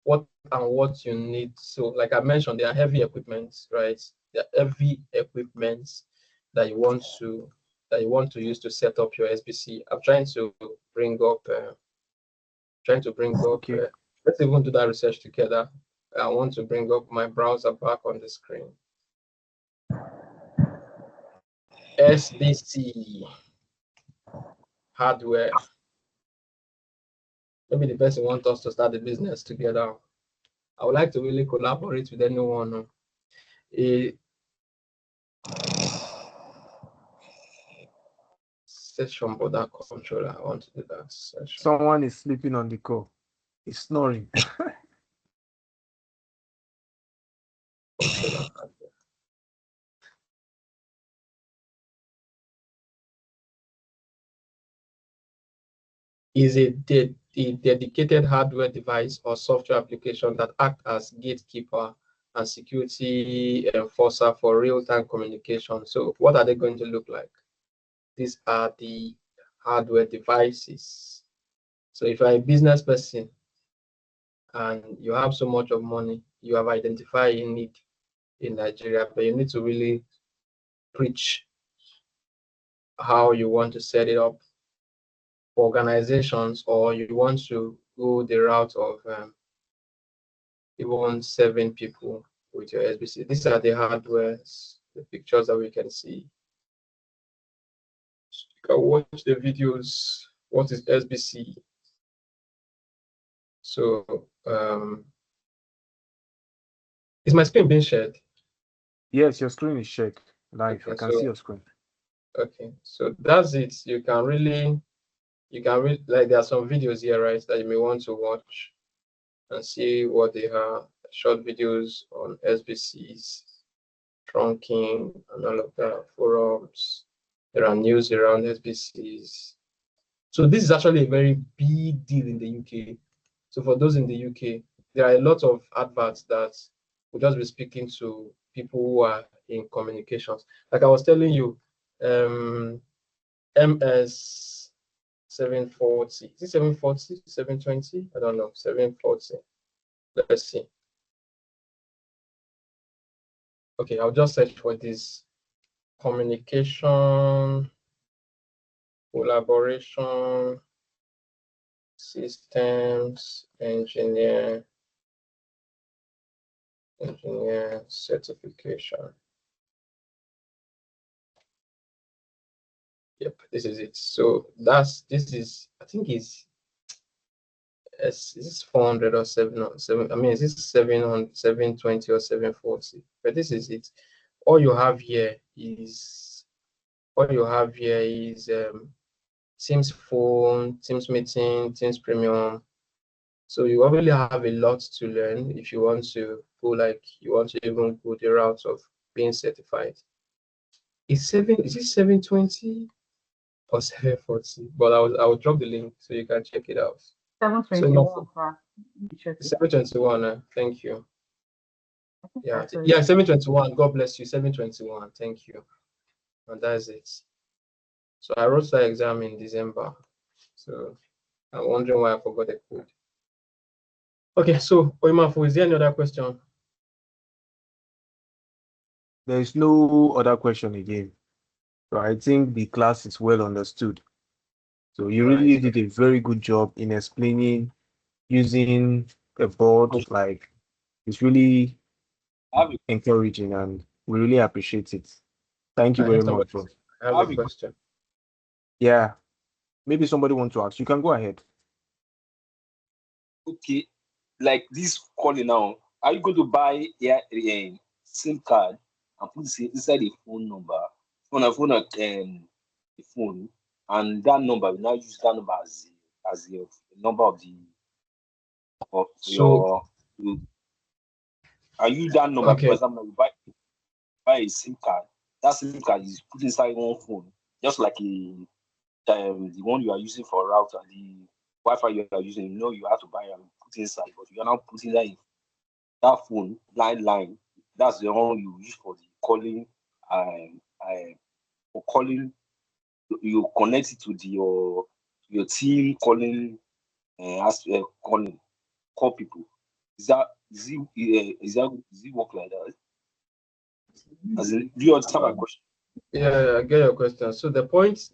[SPEAKER 1] what and what you need. So, like I mentioned, there are heavy equipments, right? There are heavy equipments that you want to use to set up your SBC. I'm trying to bring up.
[SPEAKER 2] Okay.
[SPEAKER 1] Let's even do that research together. I want to bring up my browser back on the screen. SBC hardware. Maybe the person wants us to start the business together. I would like to really collaborate with anyone. A session border controller. I want to do that session.
[SPEAKER 2] Someone is sleeping on the call. He's snoring.
[SPEAKER 1] Is a dedicated hardware device or software application that act as gatekeeper and security enforcer for real-time communication. So what are they going to look like? These are the hardware devices. So if you're a business person and you have so much of money, you have identified a need in Nigeria, but you need to really preach how you want to set it up for organizations, or you want to go the route of even serving people with your SBC. These are the hardwares, the pictures that we can see. You can watch the videos. What is SBC? So is my screen being shared?
[SPEAKER 2] Yes, your screen is shared live.
[SPEAKER 1] Okay,
[SPEAKER 2] I can see your screen.
[SPEAKER 1] Okay, so that's it. You can really like there are some videos here, right, that you may want to watch and see what they are. Short videos on SBCs, trunking, and all of that, forums. There are news around SBCs. So this is actually a very big deal in the UK. So for those in the UK, there are a lot of adverts that will just be speaking to people who are in communications. Like I was telling you, MS 740. Is it 740? 720? I don't know. 740. Let's see. Okay, I'll just search for this communication, collaboration, systems, engineer certification. Yep, this is it. So this is, I think is this 400 or 7? I mean, is this 700, 720 or 740? But this is it. All you have here is Teams phone, Teams meeting, Teams premium. So you obviously have a lot to learn if you want to go, like you want to even go the route of being certified. Is it 720 or 740? But I will drop the link so you can check it out.
[SPEAKER 3] 721.
[SPEAKER 1] 721. Thank you. Yeah, 721. God bless you. 721. Thank you. And that's it. So I wrote that exam in December. So I'm wondering why I forgot the code. Okay, so Oyimafu, is there any other question?
[SPEAKER 2] There is no other question again. So I think the class is well understood. So you really did a very good job in explaining using a board. Like it's really encouraging and we really appreciate it. Thank you
[SPEAKER 1] I
[SPEAKER 2] very
[SPEAKER 1] have
[SPEAKER 2] much,
[SPEAKER 1] somebody.
[SPEAKER 2] bro.
[SPEAKER 1] I have a question.
[SPEAKER 2] Yeah, maybe somebody wants to ask. You can go ahead.
[SPEAKER 3] Okay, like this calling now, are you going to buy a SIM card and put it inside a phone number on a phone, a phone, and that number will now use that number as the number of the of
[SPEAKER 1] So
[SPEAKER 3] your are you that number? For
[SPEAKER 1] okay,
[SPEAKER 3] example, you buy a SIM card. That SIM card is put inside one phone, just like the one you are using for router, the Wi-Fi you are using. You know you have to buy and put inside, but you are now putting that in that phone line. That's the one you use for the calling. For calling, you connect it to your team calling, calling call people. Is it work like that? As in, do you understand my
[SPEAKER 1] uh,
[SPEAKER 3] question?
[SPEAKER 1] yeah, I get your question. So the point is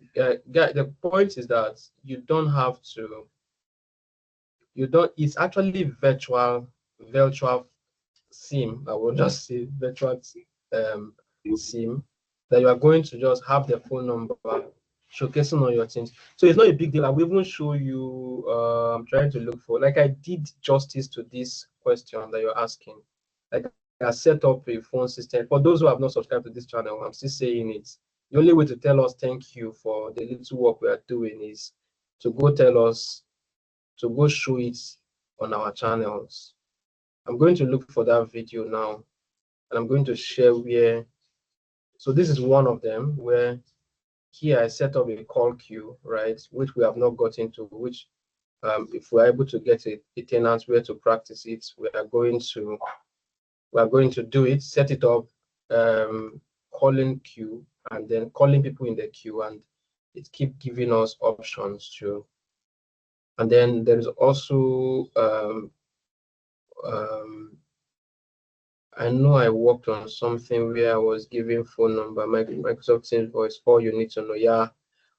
[SPEAKER 1] that you don't have to. You don't. It's actually virtual SIM. I will just say virtual um SIM that you are going to just have the phone number showcasing on your things. So it's not a big deal. I will even show you. I'm trying to look for, like, I did justice to this question that you're asking. Like, I set up a phone system. For those who have not subscribed to this channel, I'm still saying it. The only way to tell us thank you for the little work we are doing is to go tell us, to go show it on our channels. I'm going to look for that video now, and I'm going to share where. So this is one of them where here I set up a call queue, right, which we have not got into, which if we're able to get a tenant where to practice it, we are going to do it, set it up, calling queue, and then calling people in the queue, and it keep giving us options to. And then there is also I know I worked on something where I was giving phone number, Microsoft Teams voice, all you need to know. Yeah,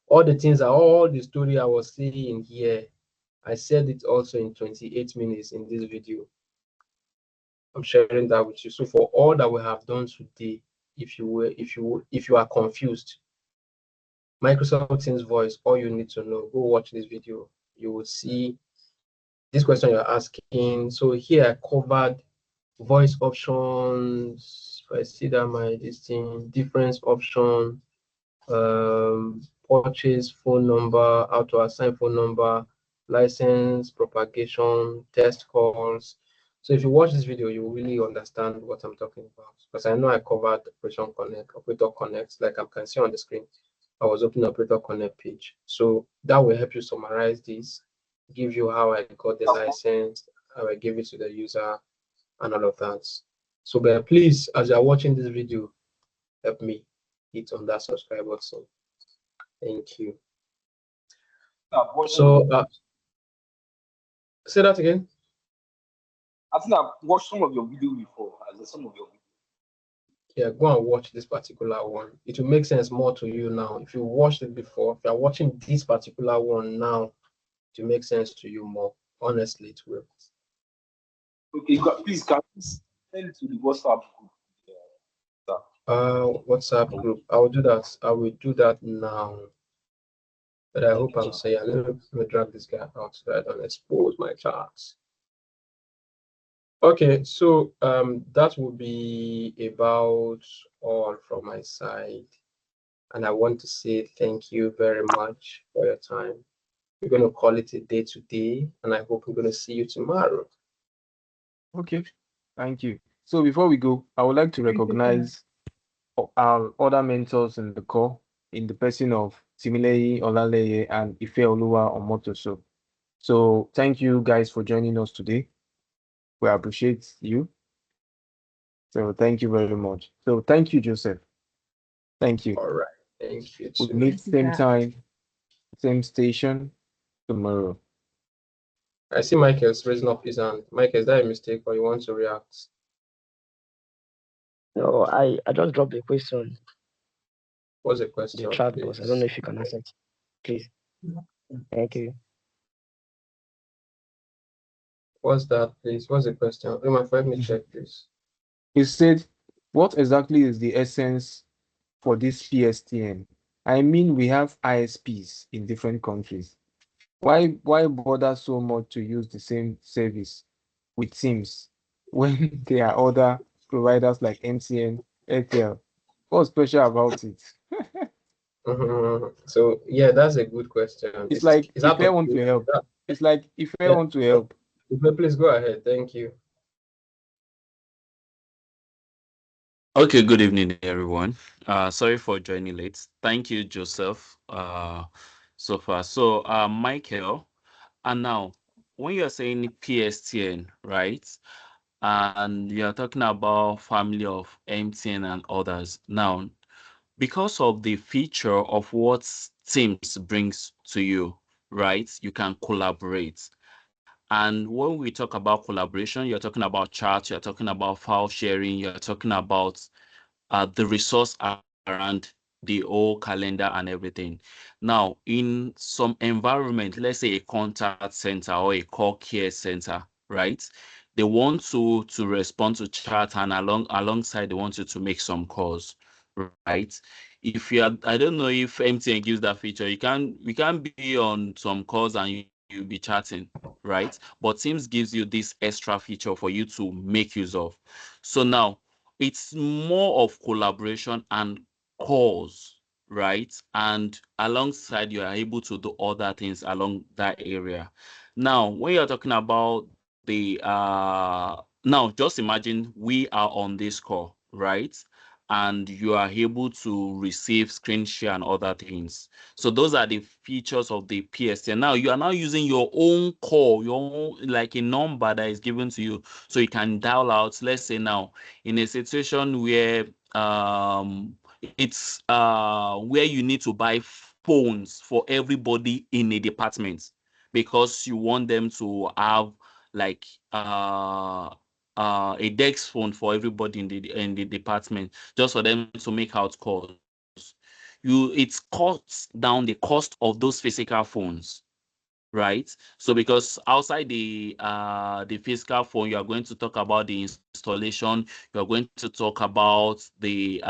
[SPEAKER 1] all the things are all the story I was saying here. I said it also in 28 minutes in this video. I'm sharing that with you. So for all that we have done today, if you are confused, Microsoft Teams voice, all you need to know, go watch this video. You will see this question you're asking. So here I covered voice options. If I see that my this thing, difference option, purchase phone number, how to assign phone number, license, propagation, test calls. So if you watch this video, you will really understand what I'm talking about. Because I know I covered Operation Connect, Operator Connect, like I can see on the screen. I was opening Operator Connect page. So that will help you summarize this, give you how I got the license, how I gave it to the user, and all of that. So but please, as you are watching this video, help me hit on that subscribe button. Thank you. So say that again.
[SPEAKER 3] I think I've watched some of your video before. Some of your video.
[SPEAKER 1] Yeah, go and watch this particular one. It will make sense more to you now. If you watched it before, if you are watching this particular one now, it will make sense to you more. Honestly, it will.
[SPEAKER 3] Okay, please can you send it to the WhatsApp group?
[SPEAKER 1] WhatsApp group. I will do that. I will do that now. But I hope I'm saying, let me drag this guy out so I don't expose my charts. Okay, so that will be about all from my side. And I want to say thank you very much for your time. We're going to call it a day today, and I hope we're going to see you tomorrow.
[SPEAKER 2] Okay, thank you. So before we go, I would like to recognize our other mentors in the call in the person of Timileyi Olaleye and Ifeoluwa Omotoso. So thank you guys for joining us today. We appreciate you. So thank you very much. So thank you, Joseph. Thank you.
[SPEAKER 1] All right. Thank you.
[SPEAKER 2] We'll
[SPEAKER 1] Too.
[SPEAKER 2] meet same time, same station tomorrow.
[SPEAKER 1] I see Michael's raising up his hand. Michael, is that a mistake or you want to react?
[SPEAKER 4] No, I just dropped a question
[SPEAKER 1] What's the
[SPEAKER 4] in
[SPEAKER 1] question,
[SPEAKER 4] the chat
[SPEAKER 1] please?
[SPEAKER 4] box. I don't know if you can answer it, please. Thank you.
[SPEAKER 1] What's that, please? What's the question? Let me check, please.
[SPEAKER 2] He said, what exactly is the essence for this PSTN? I mean, we have ISPs in different countries. Why bother so much to use the same service with Teams when there are other providers like MTN, Airtel? What's special about it?
[SPEAKER 1] So yeah, that's a good question.
[SPEAKER 2] It's like
[SPEAKER 1] Is
[SPEAKER 2] if
[SPEAKER 1] that
[SPEAKER 2] I
[SPEAKER 1] of
[SPEAKER 2] want to help.
[SPEAKER 1] that,
[SPEAKER 2] It's like if I
[SPEAKER 1] yeah,
[SPEAKER 2] want to help.
[SPEAKER 1] please go ahead. Thank you.
[SPEAKER 5] Okay, good evening, everyone. Sorry for joining late. Thank you, Joseph, so far. So, Michael, and now, when you're saying PSTN, right, and you're talking about family of MTN and others, now, because of the feature of what Teams brings to you, right, you can collaborate. And when we talk about collaboration, you're talking about chat, you're talking about file sharing, you're talking about the resource around the whole calendar and everything. Now, in some environment, let's say a contact center or a call care center, right? They want to respond to chat, and alongside they want you to make some calls, right? If you are, I don't know if MTN gives that feature. We can be on some calls and you'll be chatting, right? But Teams gives you this extra feature for you to make use of. So now it's more of collaboration and calls, right? And alongside, you are able to do other things along that area. Now, when you're talking about the now just imagine we are on this call, right? And you are able to receive screen share and other things. So those are the features of the PSTN. Now you are now using your own call, your own, like a number that is given to you. So you can dial out, let's say now, in a situation where it's where you need to buy phones for everybody in a department because you want them to have like a desk phone for everybody in the department just for them to make out calls. It cuts down the cost of those physical phones, right? So because outside the physical phone, you are going to talk about the installation, you are going to talk about the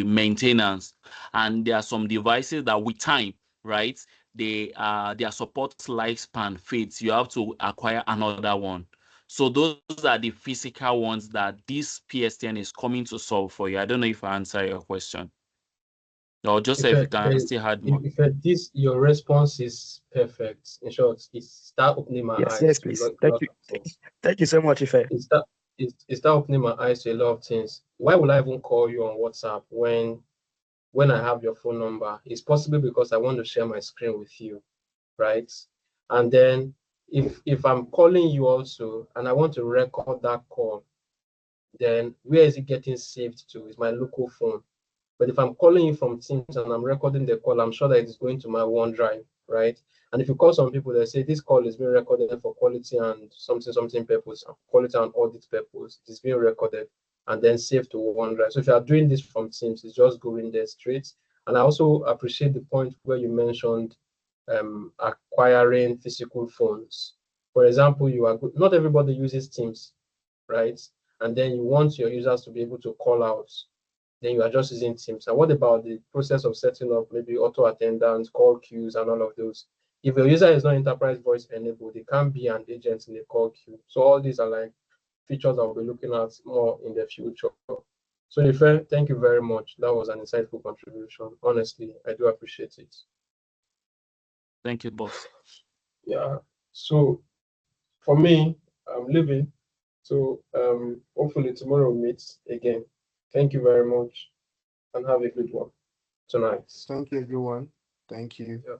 [SPEAKER 5] maintenance, and there are some devices that with time, right, their support lifespan fades. You have to acquire another one. So those are the physical ones that this PSTN is coming to solve for you. I don't know if I answer your question. Or just
[SPEAKER 1] If
[SPEAKER 5] if
[SPEAKER 1] I,
[SPEAKER 5] you can still add more.
[SPEAKER 1] this your response is perfect. In short, it's start opening my
[SPEAKER 4] Yes,
[SPEAKER 1] eyes
[SPEAKER 4] yes,
[SPEAKER 1] to a
[SPEAKER 4] please.
[SPEAKER 1] lot of things.
[SPEAKER 4] Thank you so much, Ife.
[SPEAKER 1] It's start opening my eyes to a lot of things. Why would I even call you on WhatsApp when I have your phone number? It's possible because I want to share my screen with you, right? And then if I'm calling you also and I want to record that call, then where is it getting saved to? Is my local phone. But if I'm calling you from Teams and I'm recording the call, I'm sure that it's going to my OneDrive, right? And if you call some people, they say this call is being recorded for quality and something purpose, quality and audit purpose. It's being recorded and then saved to OneDrive. So if you are doing this from Teams, it's just going there straight. And I also appreciate the point where you mentioned acquiring physical phones. For example, not everybody uses Teams, right? And then you want your users to be able to call out, then you are just using Teams. And what about the process of setting up maybe auto attendance, call queues, and all of those? If your user is not enterprise voice enabled, it can't be an agent in the call queue. So all these are like features I'll be looking at more in the future. So Ife, thank you very much. That was an insightful contribution. Honestly, I do appreciate it.
[SPEAKER 5] Thank you, boss.
[SPEAKER 1] Yeah. So for me, I'm leaving. So hopefully tomorrow we'll meet again. Thank you very much and have a good one tonight.
[SPEAKER 2] Thank you, everyone. Thank you.
[SPEAKER 1] Yeah.